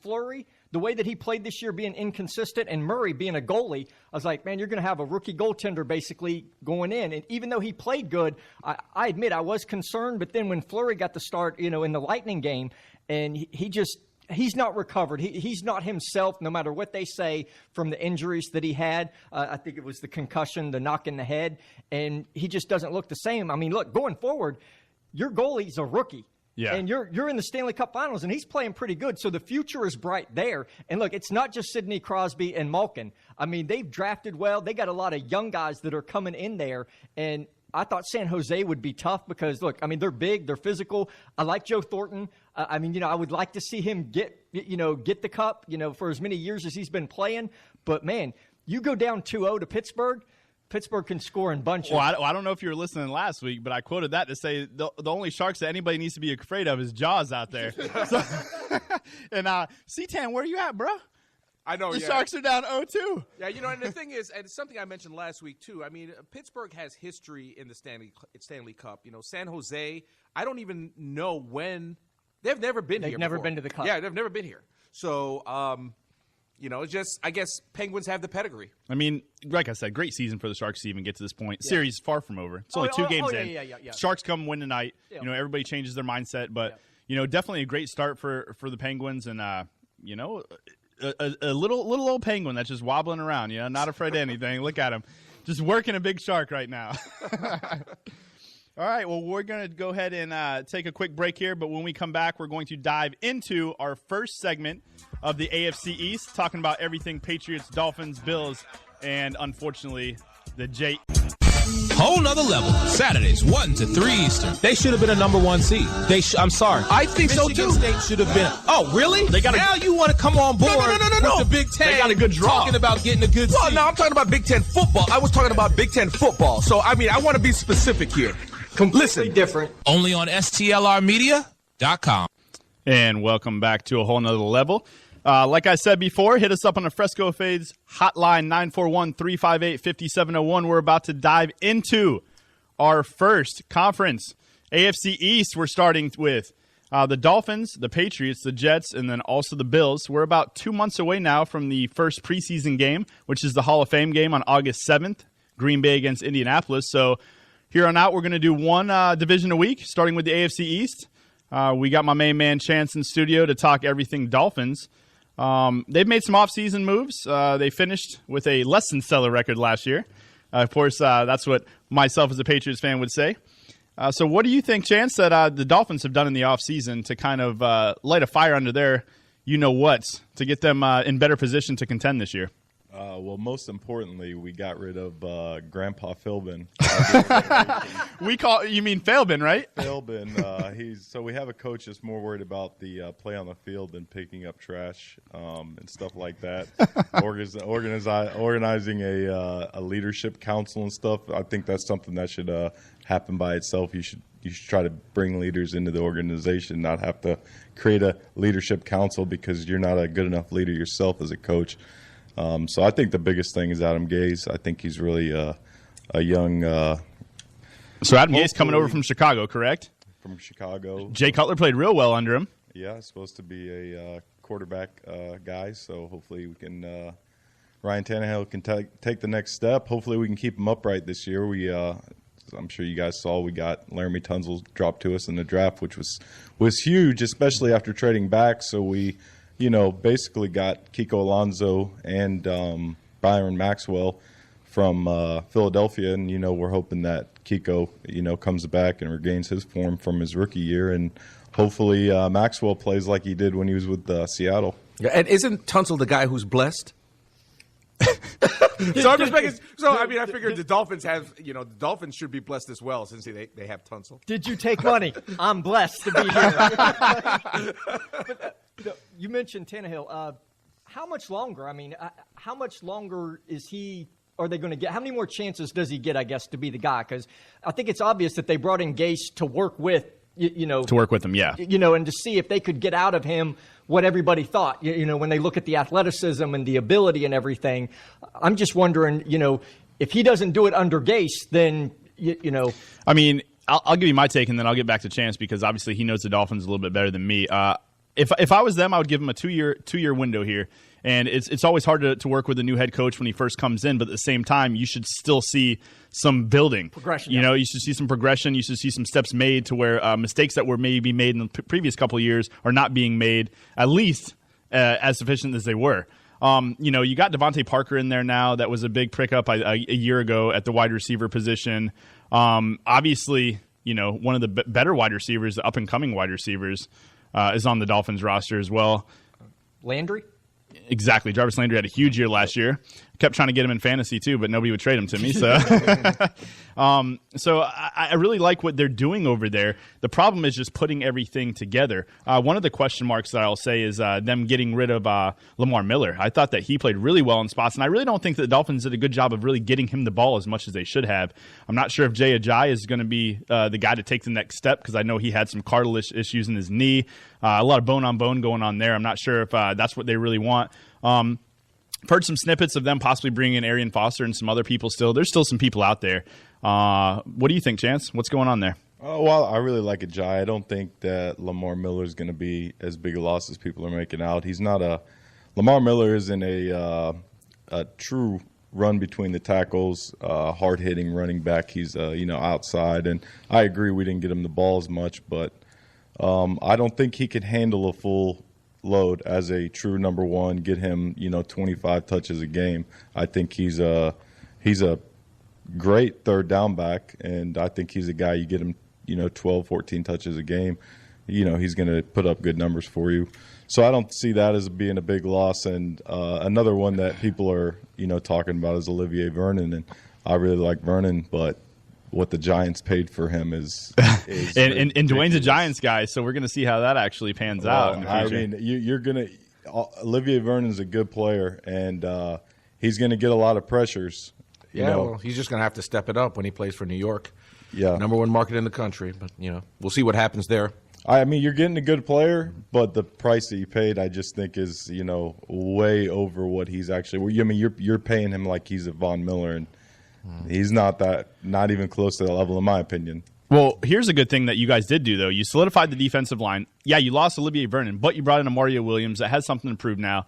Fleury, the way that he played this year being inconsistent, and Murray being a goalie. I was like, man, you're going to have a rookie goaltender basically going in. And even though he played good, I admit I was concerned. But then when Fleury got the start, in the Lightning game, and he's not recovered. He's not himself, no matter what they say, from the injuries that he had. I think it was the concussion, the knock in the head, and he just doesn't look the same. I mean, look, going forward, your goalie's a rookie. Yeah. And you're in the Stanley Cup Finals, and he's playing pretty good, so the future is bright there. And look, it's not just Sidney Crosby and Malkin. I mean, they've drafted well. They got a lot of young guys that are coming in there, and I thought San Jose would be tough because, look, I mean, they're big, they're physical. I like Joe Thornton. I mean, I would like to see him get the cup, for as many years as he's been playing. But, man, you go down 2-0 to Pittsburgh can score in bunches. Well, I don't know if you were listening last week, but I quoted that to say the only sharks that anybody needs to be afraid of is Jaws out there. And C-Tan, where you at, bro? I know the Sharks are down 0-2. Yeah, and the thing is, and it's something I mentioned last week too. I mean, Pittsburgh has history in the Stanley Cup. San Jose, I don't even know when they've never been here. They've never before. been to the Cup. Yeah, they've never been here. So, it's just I guess Penguins have the pedigree. I mean, like I said, great season for the Sharks to even get to this point. Yeah. Series far from over. It's only 2 games in. Yeah. Sharks come win tonight. Yeah. Everybody changes their mindset, but definitely a great start for the Penguins, and a little old penguin that's just wobbling around, not afraid of anything. Look at him, just working a big shark right now. All right, well, we're going to go ahead and take a quick break here, but when we come back, we're going to dive into our first segment of the AFC East, talking about everything Patriots, Dolphins, Bills, and unfortunately, the J. Whole nother level. Saturdays, 1 to 3 Eastern. They should have been a number 1 seed. I'm sorry. I think so too. Michigan State should have been. Oh, really? Now you want to come on board with the Big Ten? They got a good draw. Talking about getting a good seed. No, I'm talking about Big Ten football. I was talking about Big Ten football. So I want to be specific here. Completely different. Only on STLRmedia.com. And welcome back to a whole nother level. Like I said before, hit us up on the Fresco Fades hotline, 941-358-5701. We're about to dive into our first conference, AFC East. We're starting with The Dolphins, the Patriots, the Jets, and then also the Bills. We're about 2 months away now from the first preseason game, which is the Hall of Fame game on August 7th, Green Bay against Indianapolis. So here on out, we're going to do one division a week, starting with the AFC East. We got my main man Chance in studio to talk everything Dolphins. They've made some offseason moves. They finished with a less than stellar record last year. Of course, that's what myself as a Patriots fan would say. So what do you think, Chance, that the Dolphins have done in the offseason to kind of light a fire under their you-know-what to get them in better position to contend this year? Well, most importantly, we got rid of Grandpa Philbin. You mean Philbin, right? Philbin. So we have a coach that's more worried about the play on the field than picking up trash and stuff like that. Organizing a leadership council and stuff. I think that's something that should happen by itself. You should try to bring leaders into the organization, not have to create a leadership council because you're not a good enough leader yourself as a coach. So I think the biggest thing is Adam Gase. I think he's really a young. So Adam Gase coming over from Chicago, correct? From Chicago. Jay Cutler played real well under him. Yeah, supposed to be a quarterback guy. So hopefully we can. Ryan Tannehill can take the next step. Hopefully we can keep him upright this year. I'm sure you guys saw we got Laramie Tunsil dropped to us in the draft, which was huge, especially after trading back. So we. Basically got Kiko Alonso and Byron Maxwell from Philadelphia, and we're hoping that Kiko comes back and regains his form from his rookie year, and hopefully Maxwell plays like he did when he was with Seattle. Yeah, and isn't Tunsil the guy who's blessed? So I'm just making. So I figured the Dolphins have. The Dolphins should be blessed as well since they have Tunsil. Did you take money? I'm blessed to be here. But, you mentioned Tannehill. How much longer? How much longer are they going to get? How many more chances does he get, I guess, to be the guy? Because I think it's obvious that they brought in Gase to work with, To work with him, yeah. And to see if they could get out of him what everybody thought, when they look at the athleticism and the ability and everything. I'm just wondering, if he doesn't do it under Gase, then, I'll give you my take, and then I'll get back to Chance because obviously he knows the Dolphins a little bit better than me. If I was them, I would give him a two-year window here. And it's always hard to work with a new head coach when he first comes in, but at the same time, you should still see some building. Progression. You should see some progression. You should see some steps made to where mistakes that were maybe made in the previous couple of years are not being made, at least as sufficient as they were. You got Devontae Parker in there now. That was a big pickup a year ago at the wide receiver position. Obviously, one of the better wide receivers, the up-and-coming wide receivers, is on the Dolphins roster as well. Landry? Exactly. Jarvis Landry had a huge year last year. Kept trying to get him in fantasy too, but nobody would trade him to me. So, so I really like what they're doing over there. The problem is just putting everything together. One of the question marks that I'll say is them getting rid of Lamar Miller. I thought that he played really well in spots, and I really don't think that the Dolphins did a good job of really getting him the ball as much as they should have. I'm not sure if Jay Ajayi is going to be the guy to take the next step because I know he had some cartilage issues in his knee. A lot of bone-on-bone going on there. I'm not sure if that's what they really want. I've heard some snippets of them possibly bringing in Arian Foster and some other people still. There's still some people out there. What do you think, Chance? What's going on there? Oh, well, I really like Ajayi. I don't think that Lamar Miller is going to be as big a loss as people are making out. Lamar Miller isn't a true run between the tackles, hard-hitting running back. He's, outside. And I agree we didn't get him the ball as much, but I don't think he could handle a full load as a true number one, get him 25 touches a game. I think he's a great third down back, and I think he's a guy you get him 12 14 touches a game, he's going to put up good numbers for you. So I don't see that as being a big loss. And another one that people are talking about is Olivier Vernon, and I really like Vernon, but what the Giants paid for him is and Dwayne's a Giants guy, so we're going to see how that actually pans out in the future. You're going to Olivier Vernon's a good player, and he's going to get a lot of pressures. Well, he's just going to have to step it up when he plays for New York. Yeah, number one market in the country. But we'll see what happens there. You're getting a good player, but the price that you paid, I just think is way over what he's actually. You're paying him like he's a Von Miller, and he's not even close to that level, in my opinion. Well, here's a good thing that you guys did do, though. You solidified the defensive line. Yeah, you lost Olivier Vernon, but you brought in a Mario Williams that has something to prove now.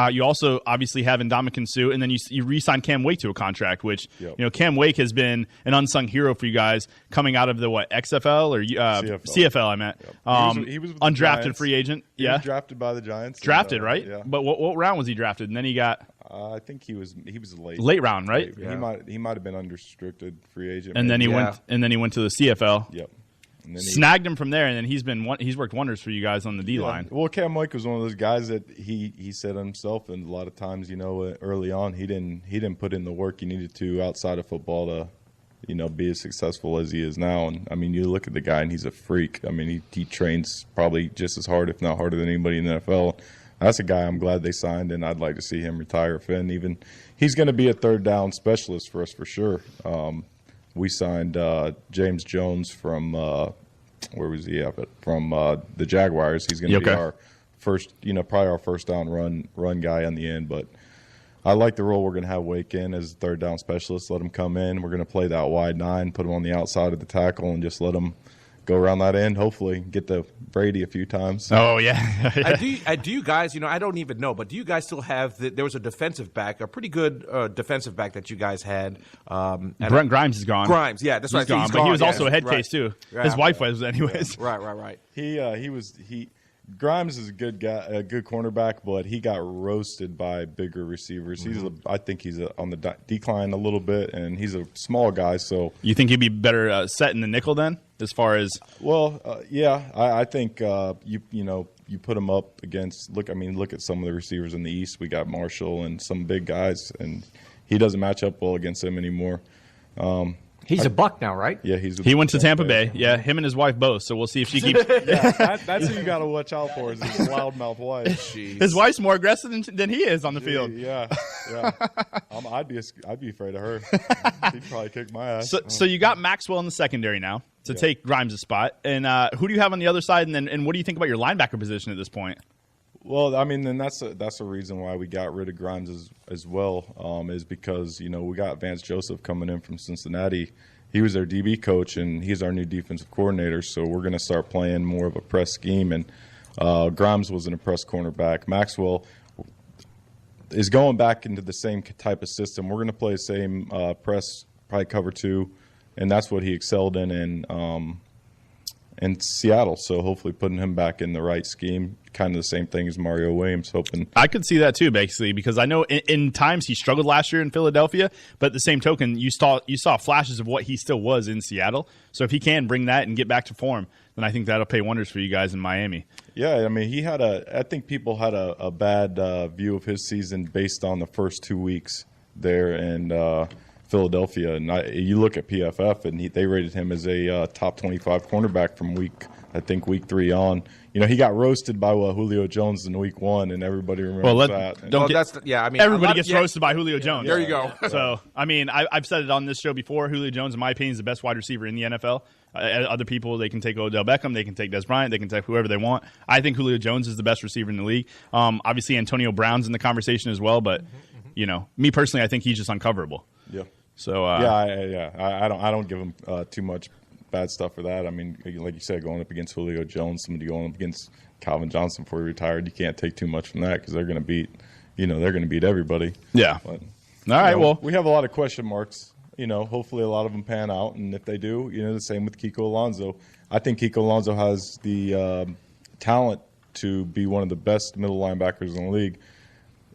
You also obviously have Ndamukong Suh, and then you re-signed Cam Wake to a contract, which Cam Wake has been an unsung hero for you guys coming out of the XFL or CFL. I meant he was with the undrafted Giants. Free agent. He was drafted by the Giants. Drafted, right? Yeah. But what round was he drafted? And then he got. I think he was late round, right? He might have been unrestricted free agent. And then he went to the CFL. Yep. And then snagged him from there, and then he's worked wonders for you guys on the D line. Well, Cam Wake was one of those guys that he said himself, and a lot of times, early on, he didn't put in the work he needed to outside of football to, be as successful as he is now. And I mean, you look at the guy, and he's a freak. I mean, he trains probably just as hard, if not harder, than anybody in the NFL. That's a guy I'm glad they signed, and I'd like to see him retire. Even he's going to be a third down specialist for us for sure. We signed James Jones from where was he at? From the Jaguars. He's going to be our first, probably our first down run guy on the end. But I like the role we're going to have Wake in as a third down specialist. Let him come in. We're going to play that wide 9, put him on the outside of the tackle, and just let him go around that end, hopefully get to Brady a few times. Oh, yeah. Do you guys, I don't even know, but do you guys still have there was a defensive back, a pretty good defensive back that you guys had. Brent Grimes is gone. Grimes, yeah, that's right. He's gone, but he was also a head case, too. Yeah. His wife was, anyways. Yeah. Right. Grimes is a good guy, a good cornerback, but he got roasted by bigger receivers. I think he's on the decline a little bit, and he's a small guy. So you think he'd be better set in the nickel then, as far as? Well, yeah, I think you put him up against. Look at some of the receivers in the East. We got Marshall and some big guys, and he doesn't match up well against them anymore. He's a Buck now, right? Yeah, he went to Tampa Bay. Yeah, him and his wife both. So we'll see if she keeps. That's who you got to watch out for. Is his loudmouth wife. His wife's more aggressive than he is on the field. Yeah. I'd be afraid of her. She'd probably kick my ass. So you got Maxwell in the secondary now to take Grimes' spot, and who do you have on the other side? And what do you think about your linebacker position at this point? Well, I mean, then that's a reason why we got rid of Grimes as well, is because, we got Vance Joseph coming in from Cincinnati. He was our DB coach, and he's our new defensive coordinator, so we're going to start playing more of a press scheme. And Grimes was an press cornerback. Maxwell is going back into the same type of system. We're going to play the same press, probably cover 2, and that's what he excelled in Seattle. So hopefully putting him back in the right scheme, kind of the same thing as Mario Williams. Hoping I could see that too, basically, because I know in times he struggled last year in Philadelphia, but at the same token, you saw flashes of what he still was in Seattle. So if he can bring that and get back to form, then I think that'll pay wonders for you guys in Miami. Yeah, I mean, I think people had a bad view of his season based on the first 2 weeks there in Philadelphia. And you look at PFF, and they rated him as a top 25 cornerback from week 3 on. He got roasted by Julio Jones in week 1, and everybody remembers that. Everybody gets roasted by Julio Jones. There you go. So, I mean, I've said it on this show before. Julio Jones, in my opinion, is the best wide receiver in the NFL. Other people, they can take Odell Beckham, they can take Des Bryant, they can take whoever they want. I think Julio Jones is the best receiver in the league. Obviously, Antonio Brown's in the conversation as well, but me personally, I think he's just uncoverable. Yeah. So I don't give him too much bad stuff for that. I mean, like you said, going up against Julio Jones, somebody going up against Calvin Johnson before he retired, you can't take too much from that because they're going to beat everybody. Yeah. But, all right. Well, we have a lot of question marks. Hopefully a lot of them pan out, and if they do, the same with Kiko Alonso. I think Kiko Alonso has the talent to be one of the best middle linebackers in the league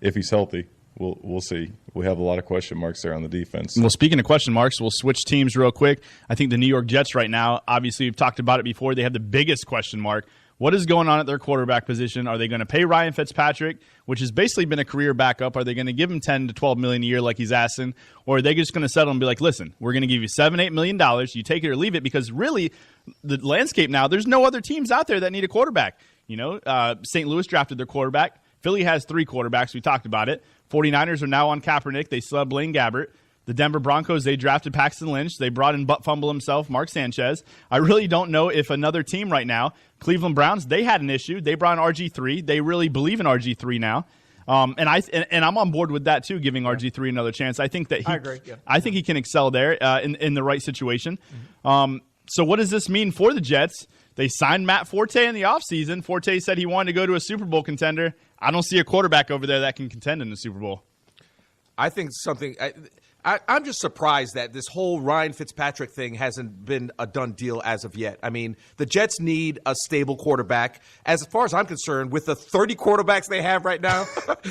if he's healthy. We'll see. We have a lot of question marks there on the defense. Well, speaking of question marks, we'll switch teams real quick. I think the New York Jets right now, obviously we've talked about it before, they have the biggest question mark. What is going on at their quarterback position? Are they going to pay Ryan Fitzpatrick, which has basically been a career backup? Are they going to give him $10 to $12 million a year like he's asking? Or are they just going to settle and be like, listen, we're going to give you $7-8 million. You take it or leave it, because really the landscape now, there's no other teams out there that need a quarterback. St. Louis drafted their quarterback. Philly has 3 quarterbacks. We talked about it. 49ers are now on Kaepernick. They still have Blaine Gabbert. The Denver Broncos, they drafted Paxton Lynch. They brought in butt fumble himself, Mark Sanchez. I really don't know if another team right now, Cleveland Browns, they had an issue. They brought in RG3. They really believe in RG3 now. And I'm on board with that too, giving RG3 another chance. I think that I agree. Yeah. I think he can excel there in the right situation. So what does this mean for the Jets? They signed Matt Forte in the offseason. Forte said he wanted to go to a Super Bowl contender. I don't see a quarterback over there that can contend in the Super Bowl. I think I'm just surprised that this whole Ryan Fitzpatrick thing hasn't been a done deal as of yet. I mean, the Jets need a stable quarterback. As far as I'm concerned, with the 30 quarterbacks they have right now,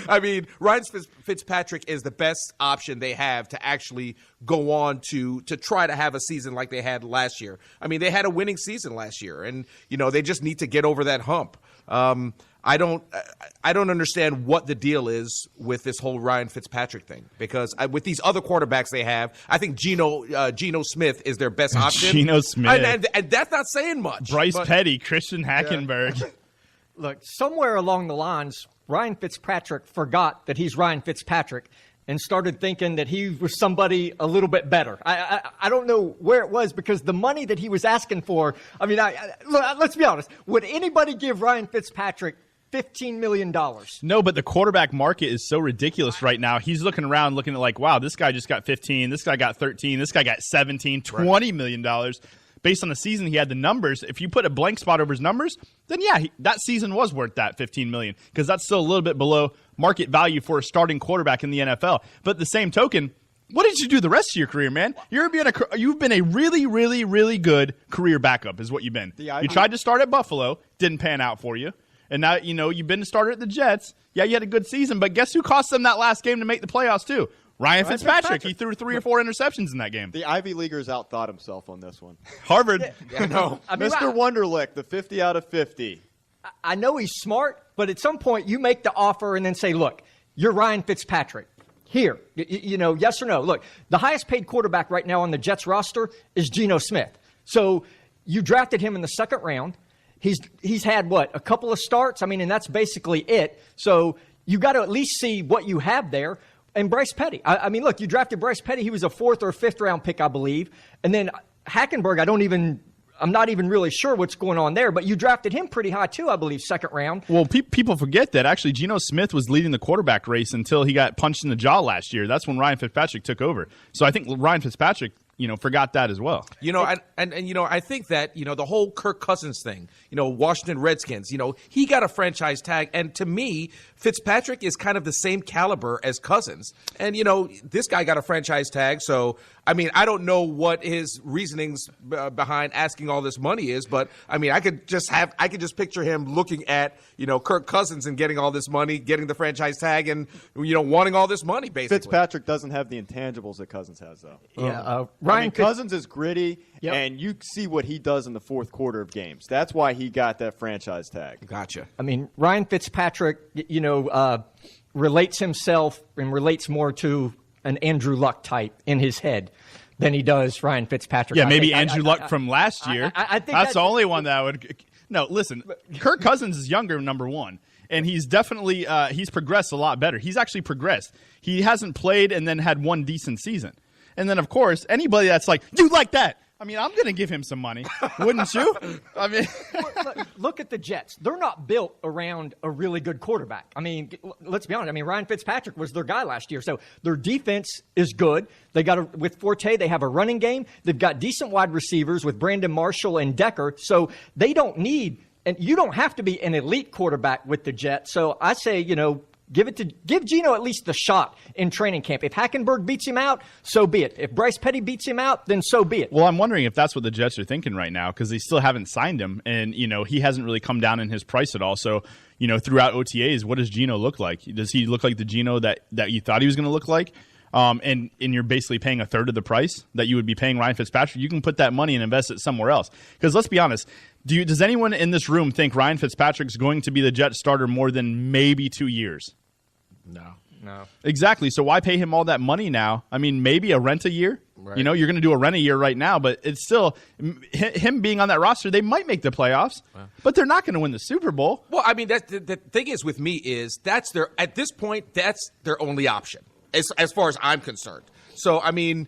I mean, Ryan Fitzpatrick is the best option they have to actually go on to try to have a season like they had last year. I mean, they had a winning season last year, and, they just need to get over that hump. I don't understand what the deal is with this whole Ryan Fitzpatrick thing, because with these other quarterbacks they have, I think Geno Smith is their best option. Geno Smith. And that's not saying much. Bryce Petty, Christian Hackenberg. Yeah. Look, somewhere along the lines, Ryan Fitzpatrick forgot that he's Ryan Fitzpatrick and started thinking that he was somebody a little bit better. I don't know where it was, because the money that he was asking for, I mean, let's be honest. Would anybody give Ryan Fitzpatrick $15 million? No, but the quarterback market is so ridiculous right now. He's looking around looking at like, wow, this guy just got 15, this guy got 13, this guy got 17, $20 million. Based on the season, he had the numbers. If you put a blank spot over his numbers, then yeah, that season was worth that $15 million, because that's still a little bit below market value for a starting quarterback in the NFL. But the same token, what did you do the rest of your career, man? You've been a really, really, really good career backup is what you've been. You tried to start at Buffalo, didn't pan out for you. And now, you've been a starter at the Jets. Yeah, you had a good season, but guess who cost them that last game to make the playoffs too? Ryan Fitzpatrick. He threw 3 or 4 interceptions in that game. The Ivy Leaguers outthought himself on this one. Harvard. Yeah, no. Mr. Wonderlick, the 50 out of 50. I know he's smart, but at some point you make the offer and then say, look, you're Ryan Fitzpatrick. Here, yes or no. Look, the highest paid quarterback right now on the Jets roster is Geno Smith. So you drafted him in the second round. He's had, a couple of starts? I mean, and that's basically it. So you got to at least see what you have there. And Bryce Petty. I mean, look, you drafted Bryce Petty. He was a 4th or 5th round pick, I believe. And then Hackenberg, I'm not even really sure what's going on there, but you drafted him pretty high too, I believe, 2nd round. Well, people forget that actually Geno Smith was leading the quarterback race until he got punched in the jaw last year. That's when Ryan Fitzpatrick took over. So I think Ryan Fitzpatrick, forgot that as well. I think that, the whole Kirk Cousins thing, Washington Redskins, he got a franchise tag. And to me, Fitzpatrick is kind of the same caliber as Cousins. And, this guy got a franchise tag. So, I mean, I don't know what his reasonings behind asking all this money is. But, I mean, I could just picture him looking at, Kirk Cousins and getting all this money, getting the franchise tag and, wanting all this money, basically. Fitzpatrick doesn't have the intangibles that Cousins has, though. Yeah. Ryan Cousins is gritty, and you see what he does in the 4th quarter of games. That's why he got that franchise tag. Gotcha. I mean, Ryan Fitzpatrick, relates himself and relates more to an Andrew Luck type in his head than he does Ryan Fitzpatrick. Yeah, maybe Andrew Luck from last year. I think that's the only one that would. No, listen, Kirk Cousins is younger, number one. And he's definitely he's progressed a lot better. He's actually progressed. He hasn't played and then had one decent season. And then, of course, anybody that's like, you like that. I mean, I'm going to give him some money. Wouldn't you? I mean, look at the Jets. They're not built around a really good quarterback. I mean, let's be honest. I mean, Ryan Fitzpatrick was their guy last year. So their defense is good. They got with Forte, they have a running game. They've got decent wide receivers with Brandon Marshall and Decker. So they don't need, and you don't have to be an elite quarterback with the Jets. So I say, give Geno at least the shot in training camp. If Hackenberg beats him out, so be it. If Bryce Petty beats him out, then so be it. Well, I'm wondering if that's what the Jets are thinking right now, because they still haven't signed him, and he hasn't really come down in his price at all. So throughout OTAs, what does Geno look like? Does he look like the Geno that you thought he was going to look like? And you're basically paying a third of the price that you would be paying Ryan Fitzpatrick. You can put that money and invest it somewhere else. Because let's be honest, does anyone in this room think Ryan Fitzpatrick's going to be the Jets starter more than maybe 2 years? No. Exactly. So why pay him all that money now? I mean, maybe a rent a year. Right. You're going to do a rent a year right now, but it's still him being on that roster. They might make the playoffs, but they're not going to win the Super Bowl. Well, I mean, the thing is with me is at this point, that's their only option as far as I'm concerned. So, I mean,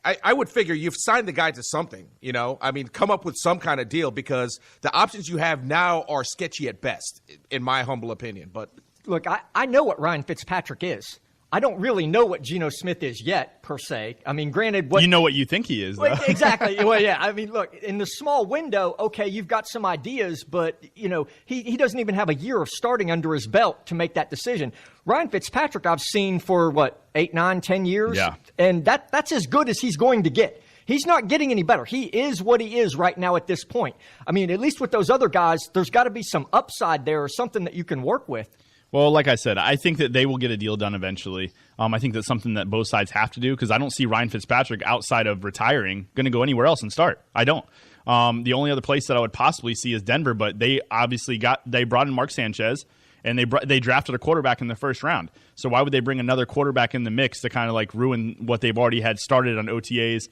I would figure you've signed the guy to something, I mean, come up with some kind of deal, because the options you have now are sketchy at best, in my humble opinion. But look, I know what Ryan Fitzpatrick is. I don't really know what Geno Smith is yet, per se. I mean, granted, You know what you think he is, though. Well, exactly. Well, yeah. I mean, look, in the small window, okay, you've got some ideas, but, he doesn't even have a year of starting under his belt to make that decision. Ryan Fitzpatrick, I've seen for, 8, 9, 10 years? Yeah. And that's as good as he's going to get. He's not getting any better. He is what he is right now at this point. I mean, at least with those other guys, there's got to be some upside there or something that you can work with. Well, like I said, I think that they will get a deal done eventually. I think that's something that both sides have to do because I don't see Ryan Fitzpatrick outside of retiring going to go anywhere else and start. I don't. The only other place that I would possibly see is Denver, but they obviously brought in Mark Sanchez and they drafted a quarterback in the first round. So why would they bring another quarterback in the mix to kind of ruin what they've already had started on OTAs?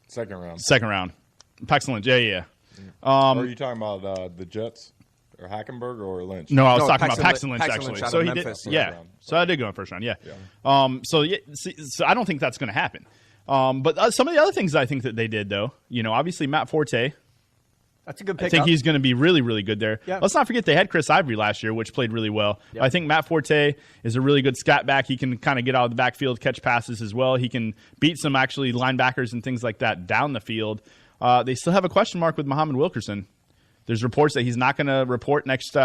Second round. Second round. Excellent. Yeah. Are you talking about the Jets? Or Hackenberg or Lynch? No, I was talking about Paxton Lynch, Paxton actually. Lynch So out he of did, Memphis. yeah. So I did go in first round, yeah. So I don't think that's going to happen. But some of the other things I think that they did, though, obviously Matt Forte. That's a good I pick. think he's going to be really, really good there. Yeah. Let's not forget they had Chris Ivory last year, which played really well. Yep. I think Matt Forte is a really good scat back. He can kind of get out of the backfield, catch passes as well. He can beat some actually linebackers and things like that down the field. They still have a question mark with Muhammad Wilkerson. There's reports that he's not going to report next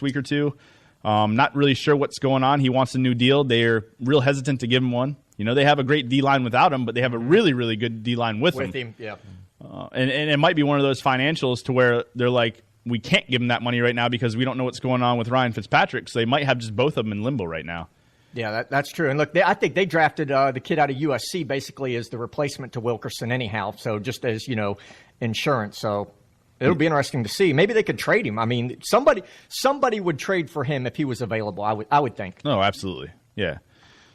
week or two. Not really sure what's going on. He wants a new deal. They're real hesitant to give him one. They have a great D-line without him, but they have a really, really good D-line with him. Yeah. And it might be one of those financials to where they're like, we can't give him that money right now because we don't know what's going on with Ryan Fitzpatrick. So they might have just both of them in limbo right now. Yeah, that's true. And look, I think they drafted the kid out of USC basically as the replacement to Wilkerson anyhow. So just as, insurance. So it'll be interesting to see. Maybe they could trade him. I mean, somebody would trade for him if he was available, I would think. Oh, absolutely. Yeah.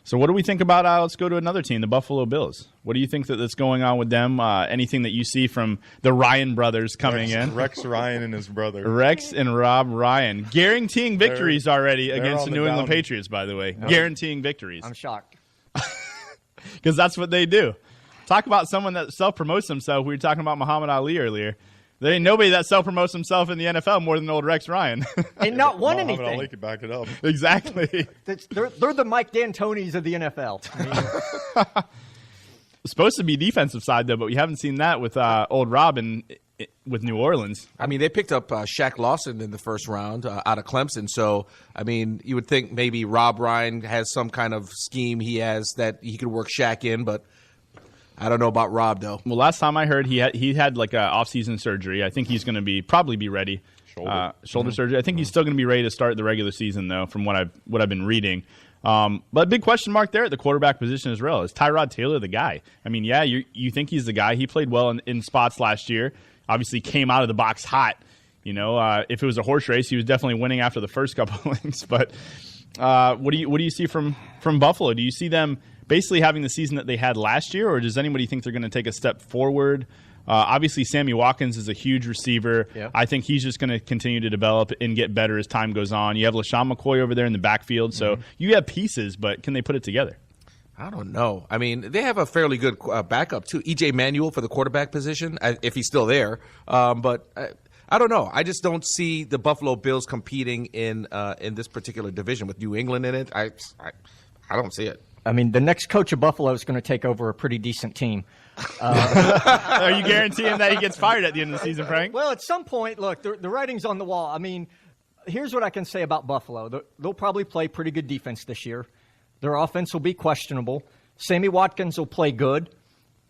So what do we think about, let's go to another team, the Buffalo Bills. What do you think that's going on with them? Anything that you see from the Ryan brothers coming in? Rex Ryan and his brother. Rex and Rob Ryan. Guaranteeing victories already against the New England Patriots, by the way. Guaranteeing victories. I'm shocked. Because that's what they do. Talk about someone that self-promotes himself. We were talking about Muhammad Ali earlier. There ain't nobody that self-promotes himself in the NFL more than old Rex Ryan. And not won Muhammad anything. Ali could back it up. Exactly. They're the Mike D'Antonis of the NFL. I mean, Supposed to be defensive side, though, but we haven't seen that with old Robin with New Orleans. I mean, they picked up Shaq Lawson in the first round out of Clemson. So, I mean, you would think maybe Rob Ryan has some kind of scheme he has that he could work Shaq in, but I don't know about Rob, though. Well, last time I heard, he had like a off-season surgery. I think he's going to probably be ready. Shoulder surgery. I think he's still going to be ready to start the regular season, though, from what I've been reading. But a big question mark there at the quarterback position as well. Is Tyrod Taylor the guy? I mean, yeah, you think he's the guy. He played well in spots last year. Obviously came out of the box hot. If it was a horse race, he was definitely winning after the first couple of innings. But what do you see from Buffalo? Do you see them basically having the season that they had last year, or does anybody think they're going to take a step forward? Obviously, Sammy Watkins is a huge receiver. Yep. I think he's just going to continue to develop and get better as time goes on. You have LaShawn McCoy over there in the backfield, so you have pieces, but can they put it together? I don't know. I mean, they have a fairly good backup, too. E.J. Manuel for the quarterback position, if he's still there. But I don't know. I just don't see the Buffalo Bills competing in this particular division with New England in it. I don't see it. I mean, the next coach of Buffalo is going to take over a pretty decent team. Are you guaranteeing that he gets fired at the end of the season, Frank? Well, at some point, look, the writing's on the wall. I mean, here's what I can say about Buffalo. They'll probably play pretty good defense this year. Their offense will be questionable. Sammy Watkins will play good.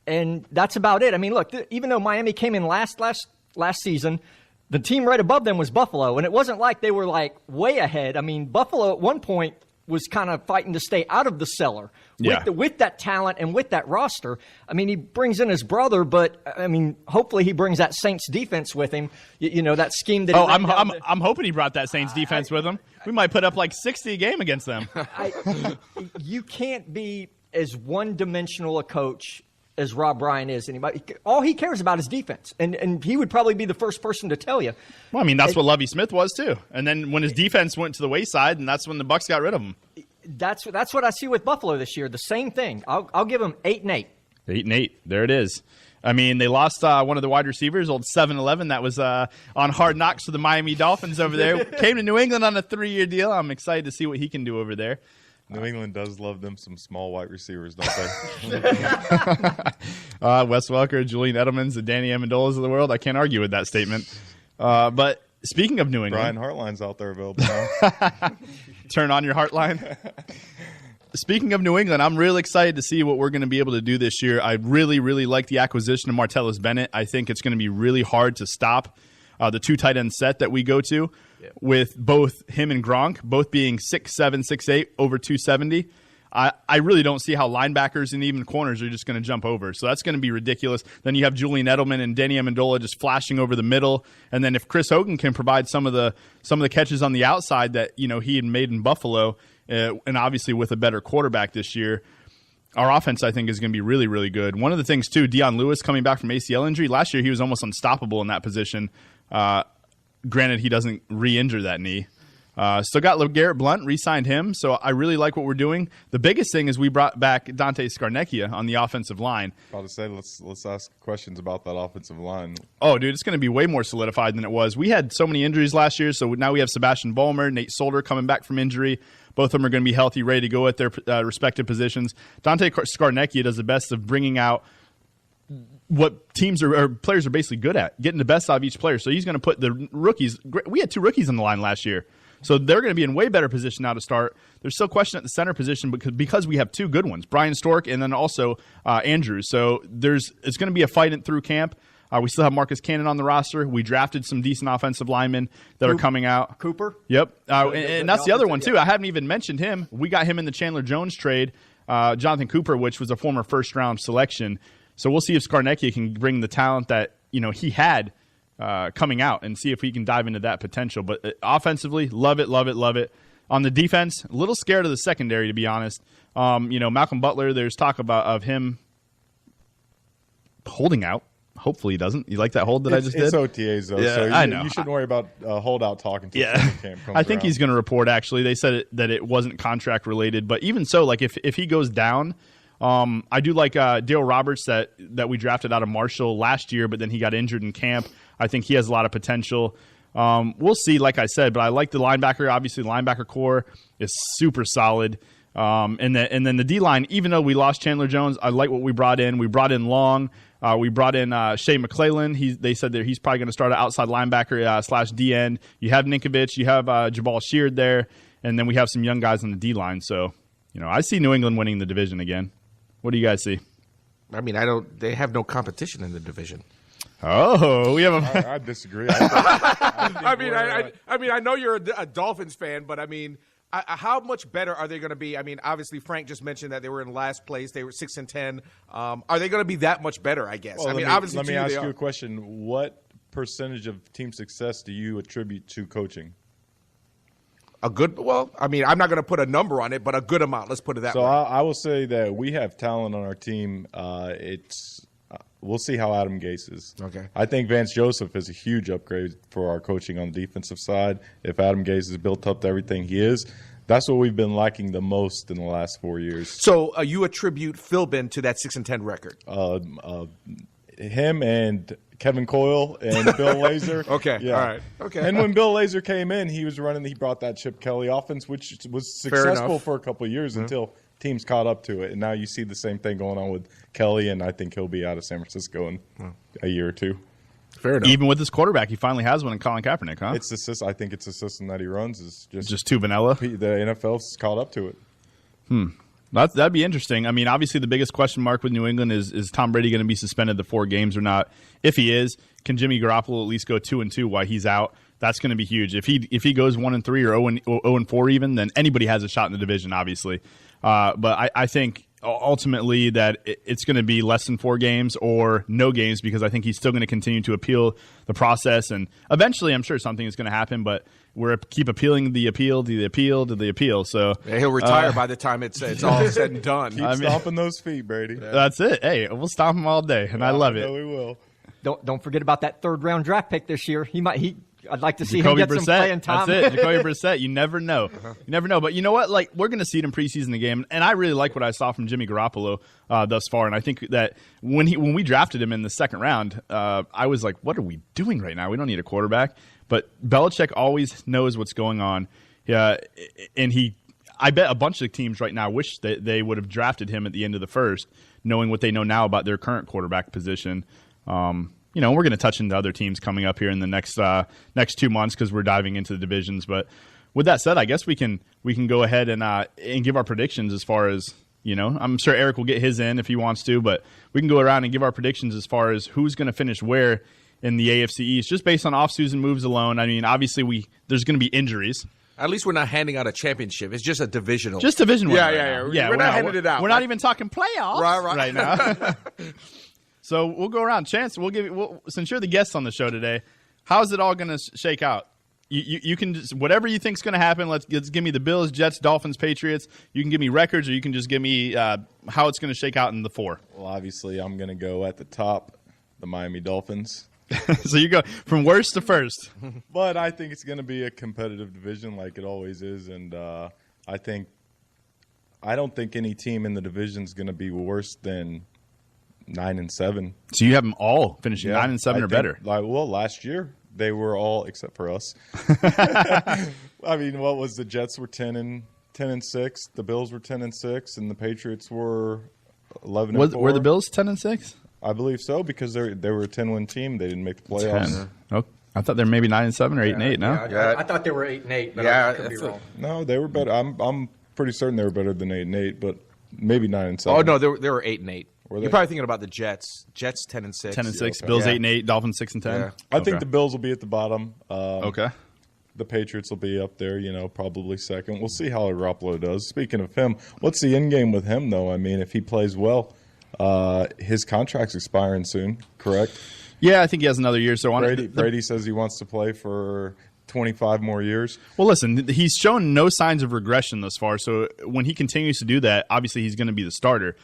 And that's about it. I mean, look, even though Miami came in last season, the team right above them was Buffalo. And it wasn't like they were, like, way ahead. I mean, Buffalo at one point was kind of fighting to stay out of the cellar with that talent and with that roster. I mean, he brings in his brother, but I mean, hopefully he brings that Saints defense with him. That scheme that. I'm hoping he brought that Saints defense with him. We might put up like 60 a game against them. You can't be as one-dimensional a coach as Rob Ryan is. All he cares about is defense, and he would probably be the first person to tell you. Well, I mean, that's what Lovie Smith was too. And then when his defense went to the wayside, and that's when the Bucs got rid of him. That's what I see with Buffalo this year. The same thing. I'll give them 8-8. 8-8. There it is. I mean, they lost one of the wide receivers, old 7-11, that was on Hard Knocks for the Miami Dolphins over there. Came to New England on a 3-year deal. I'm excited to see what he can do over there. New England does love them some small white receivers, don't they? Wes Welker, Julian Edelman's, the Danny Amendola's of the world. I can't argue with that statement. But speaking of New England, Brian Hartline's out there available now. Turn on your Heartline. Speaking of New England, I'm really excited to see what we're going to be able to do this year. I really, really like the acquisition of Martellus Bennett. I think it's going to be really hard to stop the two tight end set that we go to with both him and Gronk, both being 6'7", 6'8", over 270. I really don't see how linebackers and even corners are just going to jump over. So that's going to be ridiculous. Then you have Julian Edelman and Danny Amendola just flashing over the middle. And then if Chris Hogan can provide some of the catches on the outside that he had made in Buffalo, and obviously with a better quarterback this year, our offense, I think, is going to be really, really good. One of the things, too, Deion Lewis coming back from ACL injury. Last year, he was almost unstoppable in that position. Granted, he doesn't re-injure that knee. Still got LeGarrette Blount, re-signed him, so I really like what we're doing. The biggest thing is we brought back Dante Scarnecchia on the offensive line. About to say, let's ask questions about that offensive line. Oh, dude, it's going to be way more solidified than it was. We had so many injuries last year, so now we have Sebastian Vollmer, Nate Solder coming back from injury. Both of them are going to be healthy, ready to go at their respective positions. Dante Scarnecchia does the best of bringing out what teams or players are basically good at, getting the best out of each player. So he's going to put the rookies. We had 2 rookies on the line last year. So they're going to be in way better position now to start. There's still question at the center position because we have 2 good ones, Brian Stork and then also Andrews. So it's going to be a fight through camp. We still have Marcus Cannon on the roster. We drafted some decent offensive linemen that are coming out. Cooper? Yep. And that's the other one, too. I haven't even mentioned him. We got him in the Chandler Jones trade, Jonathan Cooper, which was a former first-round selection. So we'll see if Scarnecchia can bring the talent that he had coming out and see if he can dive into that potential. But offensively, love it, love it, love it. On the defense, a little scared of the secondary, to be honest. Malcolm Butler, there's talk of him holding out. Hopefully he doesn't. You like that hold that I just did? It's OTAs, though, yeah, so I know. You shouldn't worry about holdout talk until camp comes I think around. he's going to report, actually. They said that it wasn't contract-related. But even so, like if he goes down, I do like Dale Roberts that we drafted out of Marshall last year, but then he got injured in camp. I think he has a lot of potential. We'll see, like I said, but I like the linebacker. Obviously, the linebacker core is super solid. And then the D-line, even though we lost Chandler Jones, I like what we brought in. We brought in Long. We brought in Shea McClellan. They said that he's probably going to start an outside linebacker / D end. You have Ninkovich. You have Jabal Sheard there. And then we have some young guys on the D-line. So, I see New England winning the division again. What do you guys see? I mean, they have no competition in the division. Oh, we have I disagree. I know you're a Dolphins fan, but I mean, how much better are they going to be? I mean, obviously Frank just mentioned that they were in last place. They were 6-10. Are they going to be that much better? I guess. Well, let me ask you a question. What percentage of team success do you attribute to coaching? I'm not going to put a number on it, but a good amount. Let's put it that way. So I will say that we have talent on our team. We'll see how Adam Gase is. Okay. I think Vance Joseph is a huge upgrade for our coaching on the defensive side. If Adam Gase is built up to everything he is, that's what we've been lacking the most in the last 4 years. So you attribute Philbin to that 6-10 record? Him and Kevin Coyle and Bill Lazor. Okay, yeah. All right. Okay. And when Bill Lazor came in, he brought that Chip Kelly offense, which was successful for a couple of years until teams caught up to it. And now you see the same thing going on with Kelly, and I think he'll be out of San Francisco in a year or two. Fair enough. Even with his quarterback, he finally has one in Colin Kaepernick, huh? I think it's the system that he runs is just too vanilla. The NFL's caught up to it. That'd be interesting. I mean, obviously the biggest question mark with New England is Tom Brady going to be suspended the 4 games or not? If he is, can Jimmy Garoppolo at least go 2-2 while he's out? That's going to be huge. If he goes 1-3 or 0-4 even, then anybody has a shot in the division, obviously. But I think ultimately that it's going to be less than 4 games or no games because I think he's still going to continue to appeal the process. And eventually I'm sure something is going to happen, but we're keep appealing the appeal to the appeal to the appeal. So he'll retire by the time it's all said and done. Keep stomping those feet, Brady. That's it. Hey, we'll stomp him all day, and I love it. We will. Don't forget about that 3rd-round draft pick this year. I'd like to see Jacoby him get Brissett. some playing time. That's it, Jacoby Brissett. You never know. You never know. But you know what? Like, we're going to see it in preseason the game, and I really like what I saw from Jimmy Garoppolo thus far. And I think that when we drafted him in the 2nd round, I was like, what are we doing right now? We don't need a quarterback. But Belichick always knows what's going on. And I bet a bunch of teams right now wish that they would have drafted him at the end of the first, knowing what they know now about their current quarterback position. We're going to touch into other teams coming up here in the next 2 months because we're diving into the divisions. But with that said, I guess we can go ahead and give our predictions as far as, I'm sure Eric will get his in if he wants to, but we can go around and give our predictions as far as who's going to finish where in the AFC East, just based on off-season moves alone. I mean, obviously there's going to be injuries. At least we're not handing out a championship. It's just a divisional. Just division one. Yeah. We're not handing it out. We're not even talking playoffs right now. So we'll go around. Chance, since you're the guest on the show today, how's it all going to shake out? You can just, whatever you think's going to happen. Let's give me the Bills, Jets, Dolphins, Patriots. You can give me records, or you can just give me how it's going to shake out in the 4. Well, obviously, I'm going to go at the top, the Miami Dolphins. So you go from worst to first. But I think it's going to be a competitive division like it always is, and I don't think any team in the division is going to be worse than 9-7. So you have them all finishing 9-7 or better. Last year they were all except for us. I mean, what was the Jets were 10-6, the Bills were 10-6, and the Patriots were 11-4. Were the Bills 10-6? I believe so because they were a 10-win team. They didn't make the playoffs. 10. Oh, I thought they were maybe 9-7 or 8-8. No, I thought they were 8-8, but I could be wrong. No, they were better. I'm pretty certain they were better than 8-8, but maybe 9-7. Oh no, they were 8-8. You're probably thinking about the Jets. Jets 10-6. 10-6. Okay. Bills 8-8. Dolphins 6-10. Yeah. I think the Bills will be at the bottom. Okay. The Patriots will be up there, probably second. We'll see how Garoppolo does. Speaking of him, what's the end game with him, though? I mean, if he plays well, his contract's expiring soon, correct? Yeah, I think he has another year. So Brady says he wants to play for 25 more years. Well, listen, he's shown no signs of regression thus far. So when he continues to do that, obviously he's going to be the starter.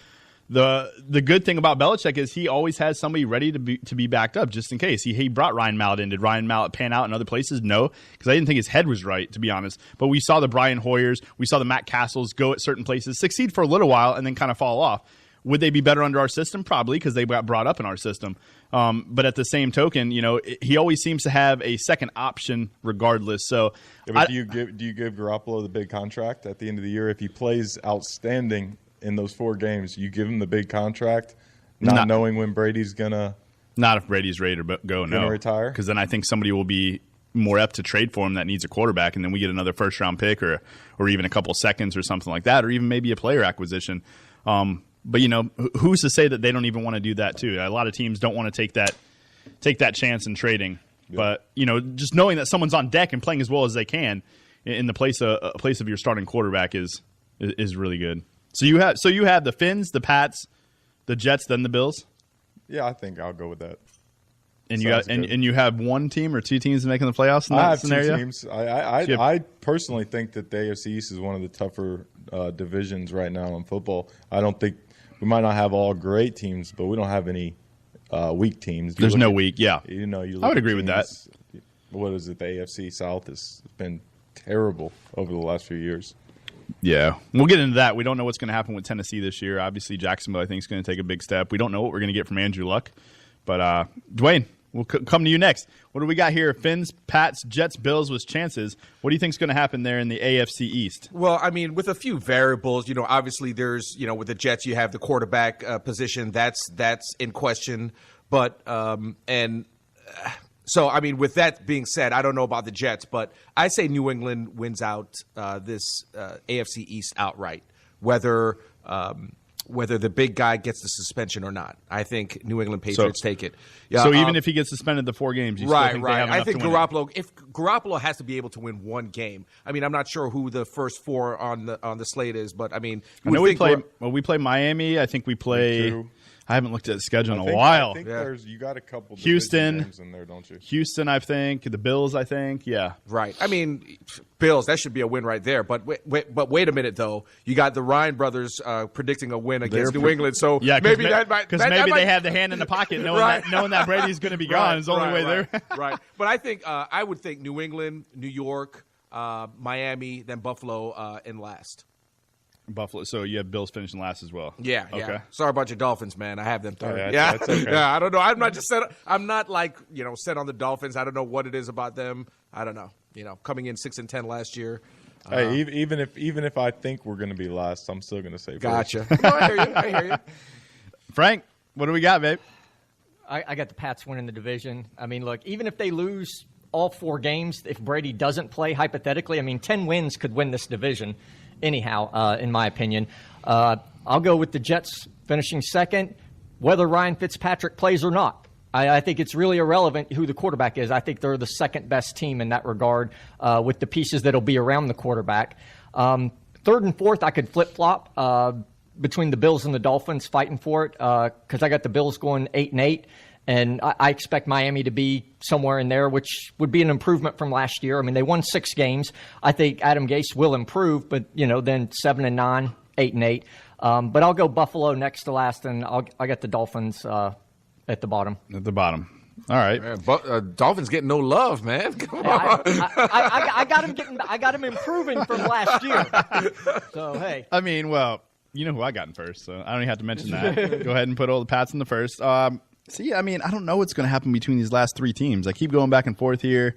The good thing about Belichick is he always has somebody ready to be backed up just in case. He brought Ryan Mallett in. Did Ryan Mallett pan out in other places? No, because I didn't think his head was right, to be honest. But we saw the Brian Hoyers, we saw the Matt Castles go at certain places, succeed for a little while, and then kind of fall off. Would they be better under our system? Probably, because they got brought up in our system. But at the same token, he always seems to have a second option regardless. So, do you give Garoppolo the big contract at the end of the year if he plays outstanding in those 4 games? You give him the big contract, not knowing when Brady's gonna. Not if Brady's ready to go. No, retire. Because then I think somebody will be more apt to trade for him that needs a quarterback, and then we get another first-round pick or even a couple seconds or something like that, or even maybe a player acquisition. But who's to say that they don't even want to do that too? A lot of teams don't want to take that chance in trading. Yeah. But just knowing that someone's on deck and playing as well as they can in the place of your starting quarterback is really good. So you have the Finns, the Pats, the Jets, then the Bills. Yeah, I think I'll go with that. And you have one team or 2 teams making the playoffs in that scenario? I have 2 teams. I personally think that the AFC East is one of the tougher divisions right now in football. I don't think we might not have all great teams, but we don't have any weak teams. There's no weak, yeah. I would agree with that. What is it? The AFC South has been terrible over the last few years. Yeah, we'll get into that. We don't know what's going to happen with Tennessee this year. Obviously, Jacksonville, I think, is going to take a big step. We don't know what we're going to get from Andrew Luck. But, Dwayne, we'll come to you next. What do we got here? Finns, Pats, Jets, Bills with chances. What do you think is going to happen there in the AFC East? Well, I mean, with a few variables, obviously there's, with the Jets, you have the quarterback position. That's in question. But, so, I mean, with that being said, I don't know about the Jets, but I say New England wins out this AFC East outright, whether the big guy gets the suspension or not. I think New England Patriots take it. Yeah, so even if he gets suspended the 4 games, you still think they have enough to win Garoppolo. If Garoppolo has to be able to win 1 game, I mean, I'm not sure who the first 4 on the slate is, but I mean, I know we play Miami. I think we play. I haven't looked at the schedule in a while. I think you got a couple Houston games in there, don't you? Houston, I think. The Bills, I think. Yeah. Right. I mean, Bills, that should be a win right there. But wait a minute, though. You got the Ryan brothers predicting a win against New England. So maybe that might – because maybe they have the hand in the pocket knowing that Brady's going to be gone. It's the only way there. Right. But I think I would think New England, New York, Miami, then Buffalo in last. Buffalo. So you have Bills finishing last as well. Yeah. Okay. Yeah. Sorry about your Dolphins, man. I have them third. That's okay. Yeah. I don't know. I'm not just set. I'm not like set on the Dolphins. I don't know what it is about them. I don't know. Coming in 6-10 last year. Hey, even if I think we're going to be last, I'm still going to say Gotcha. first. No, I hear you. Frank, what do we got, babe? I got the Pats winning the division. I mean, look, even if they lose all 4 games, if Brady doesn't play, hypothetically, I mean, 10 wins could win this division anyhow, in my opinion. I'll go with the Jets finishing second, whether Ryan Fitzpatrick plays or not. I think it's really irrelevant who the quarterback is. I think they're the second best team in that regard with the pieces that'll be around the quarterback. Third and fourth, I could flip-flop between the Bills and the Dolphins fighting for it because I got the Bills going 8-8, and I expect Miami to be somewhere in there, which would be an improvement from last year. I mean, they won 6 games. I think Adam Gase will improve, but, then 7-9, 8-8. But I'll go Buffalo next to last, and I got the Dolphins at the bottom. At the bottom. All right. Man, Dolphins getting no love, man. Come on. I got him improving from last year. So hey. I mean, well, you know who I got in first, so I don't even have to mention that. Go ahead and put all the Pats in the first. See, I mean, I don't know what's going to happen between these last 3 teams. I keep going back and forth here.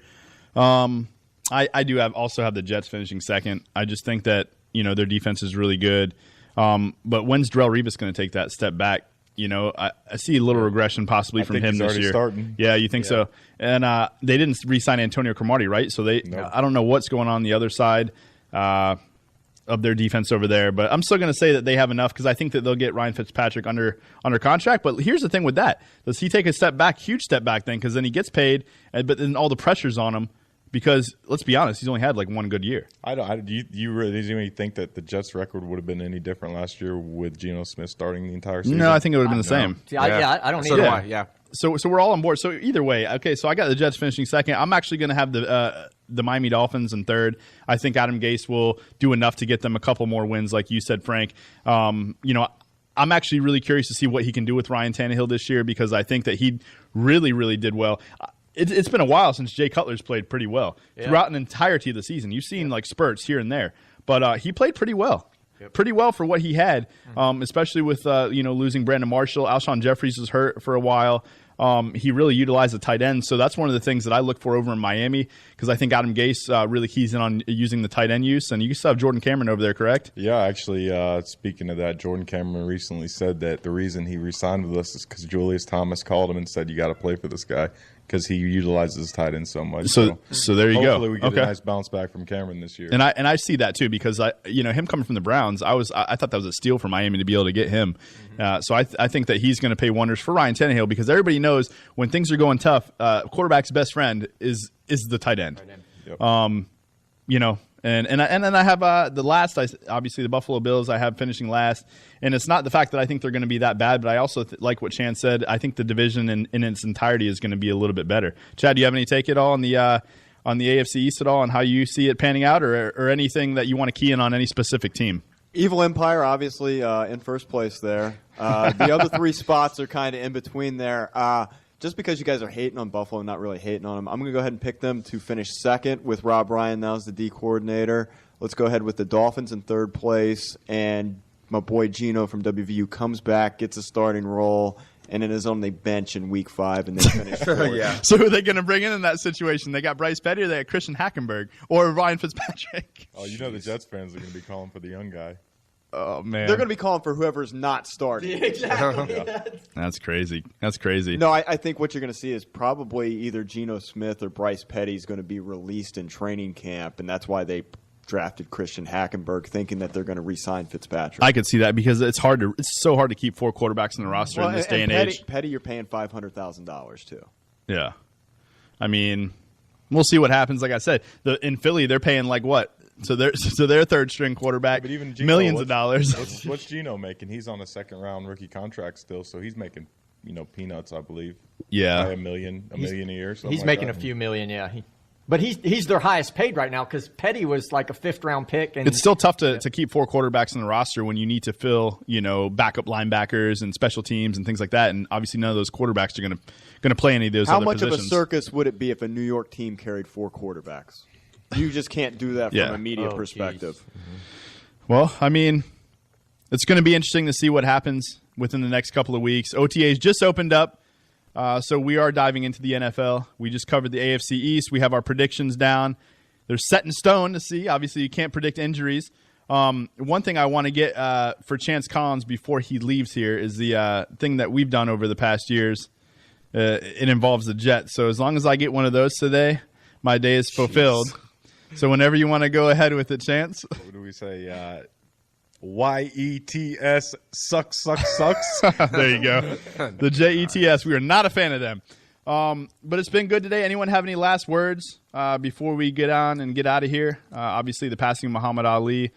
I do also have the Jets finishing second. I just think that their defense is really good. But when's Darrelle Revis going to take that step back? I see a little regression possibly from him this year. Starting. Yeah, you think so? And they didn't re-sign Antonio Cromartie, right? So I don't know what's going on the other side of their defense over there. But I'm still going to say that they have enough because I think that they'll get Ryan Fitzpatrick under contract. But here's the thing with that: does he take a step back, huge step back, then? Because then he gets paid, but then all the pressure's on him. Because let's be honest, he's only had like 1 good year. Do you really think that the Jets' record would have been any different last year with Geno Smith starting the entire season? No, I think it would have been the same. See, I don't So either. do I, yeah. So we're all on board. So either way, okay. So I got the Jets finishing second. I'm actually going to have the Miami Dolphins in third. I think Adam Gase will do enough to get them a couple more wins, like you said, Frank. I'm actually really curious to see what he can do with Ryan Tannehill this year because I think that he really, really did well. It's been a while since Jay Cutler's played pretty well throughout an entirety of the season. You've seen like spurts here and there, but he played pretty well. Pretty well for what he had, especially with losing Brandon Marshall. Alshon Jeffries was hurt for a while. He really utilized the tight end, so that's one of the things that I look for over in Miami because I think Adam Gase really keys in on using the tight end use. And you still have Jordan Cameron over there, correct? Yeah, actually, speaking of that, Jordan Cameron recently said that the reason he re-signed with us is because Julius Thomas called him and said, "You got to play for this guy." Because he utilizes his tight end so much. So there you go. Hopefully we get a nice bounce back from Cameron this year. And I see that too because him coming from the Browns, I thought that was a steal for Miami to be able to get him. So I think that he's going to pay wonders for Ryan Tannehill because everybody knows when things are going tough, quarterback's best friend is the tight end. Yep. And then I have the last, obviously the Buffalo Bills I have finishing last. And it's not the fact that I think they're going to be that bad, but I also like what Chan said. I think the division in its entirety is going to be a little bit better. Chad, do you have any take at all on the AFC East at all and how you see it panning out or anything that you want to key in on any specific team? Evil Empire, obviously, in first place there. The other 3 spots are kind of in between there. Just because you guys are hating on Buffalo, not really hating on them, I'm going to go ahead and pick them to finish second with Rob Ryan now as the D coordinator. Let's go ahead with the Dolphins in third place. And my boy Geno from WVU comes back, gets a starting role, and then is on the bench in week 5 and then finish fourth. Yeah. So who are they going to bring in that situation? They got Bryce Petty or they got Christian Hackenberg or Ryan Fitzpatrick? Oh, the Jets fans are going to be calling for the young guy. Oh, man. They're going to be calling for whoever's not starting. Exactly. Yeah. That's crazy. That's crazy. No, I think what you're going to see is probably either Geno Smith or Bryce Petty is going to be released in training camp, and that's why they drafted Christian Hackenberg, thinking that they're going to re-sign Fitzpatrick. I could see that because it's so hard to keep 4 quarterbacks in the roster in this day and age. Petty, you're paying $500,000 too. Yeah. I mean, we'll see what happens. Like I said, in Philly, they're paying like what? So their third string quarterback, but even Geno, millions of dollars. What's Geno making? He's on a 2nd-round rookie contract still, so he's making peanuts, I believe. Yeah, probably a million a year. He's making a few million, yeah. But he's their highest paid right now because Petty was like a 5th-round pick. And it's still tough to keep 4 quarterbacks in the roster when you need to fill backup linebackers and special teams and things like that. And obviously none of those quarterbacks are going to play any of those other positions. How much of a circus would it be if a New York team carried 4 quarterbacks? You just can't do that from a media perspective. Mm-hmm. Well, I mean, it's going to be interesting to see what happens within the next couple of weeks. OTAs just opened up, so we are diving into the NFL. We just covered the AFC East. We have our predictions down. they're set in stone to see. Obviously, you can't predict injuries. One thing I want to get for Chance Collins before he leaves here is the thing that we've done over the past years. It involves the Jets. So as long as I get one of those today, my day is fulfilled. Jeez. So whenever you want to go ahead with it, Chance. What do we say? YETS sucks. There you go. The JETS. We are not a fan of them. But it's been good today. Anyone have any last words before we get on and get out of here? Obviously, the passing of Muhammad Ali.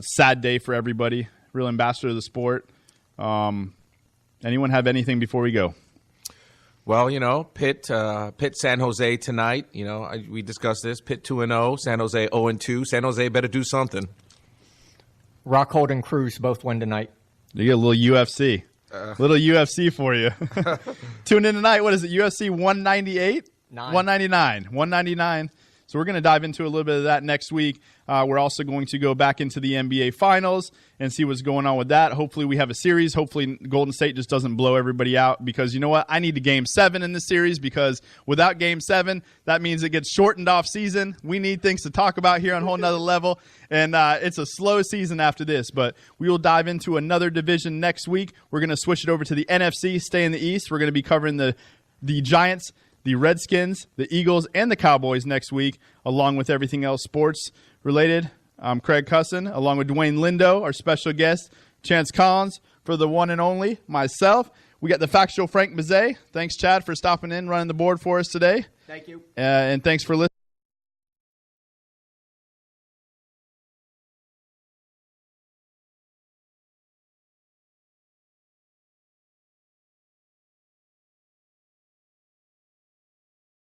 Sad day for everybody. Real ambassador of the sport. Anyone have anything before we go? Well, Pitt, San Jose tonight. We discussed this. Pitt 2-0, San Jose 0-2. San Jose better do something. Rockhold and Cruz both win tonight. You get a little UFC. Little UFC for you. Tune in tonight. What is it? UFC 198? 199. 199. So we're going to dive into a little bit of that next week. We're also going to go back into the NBA Finals and see what's going on with that. Hopefully we have a series. Hopefully Golden State just doesn't blow everybody out because you know what? I need a Game 7 in this series because without Game 7, that means it gets shortened off season. We need things to talk about here on Whole Nother Level. And it's a slow season after this, but we will dive into another division next week. We're going to switch it over to the NFC, stay in the East. We're going to be covering the Giants, the Redskins, the Eagles, and the Cowboys next week, along with everything else sports related. I'm Craig Cusson, along with Dwayne Lindo, our special guest, Chance Collins, for the one and only, myself. We got the factual Frank Mazzei. Thanks, Chad, for stopping in, running the board for us today. Thank you. And thanks for listening.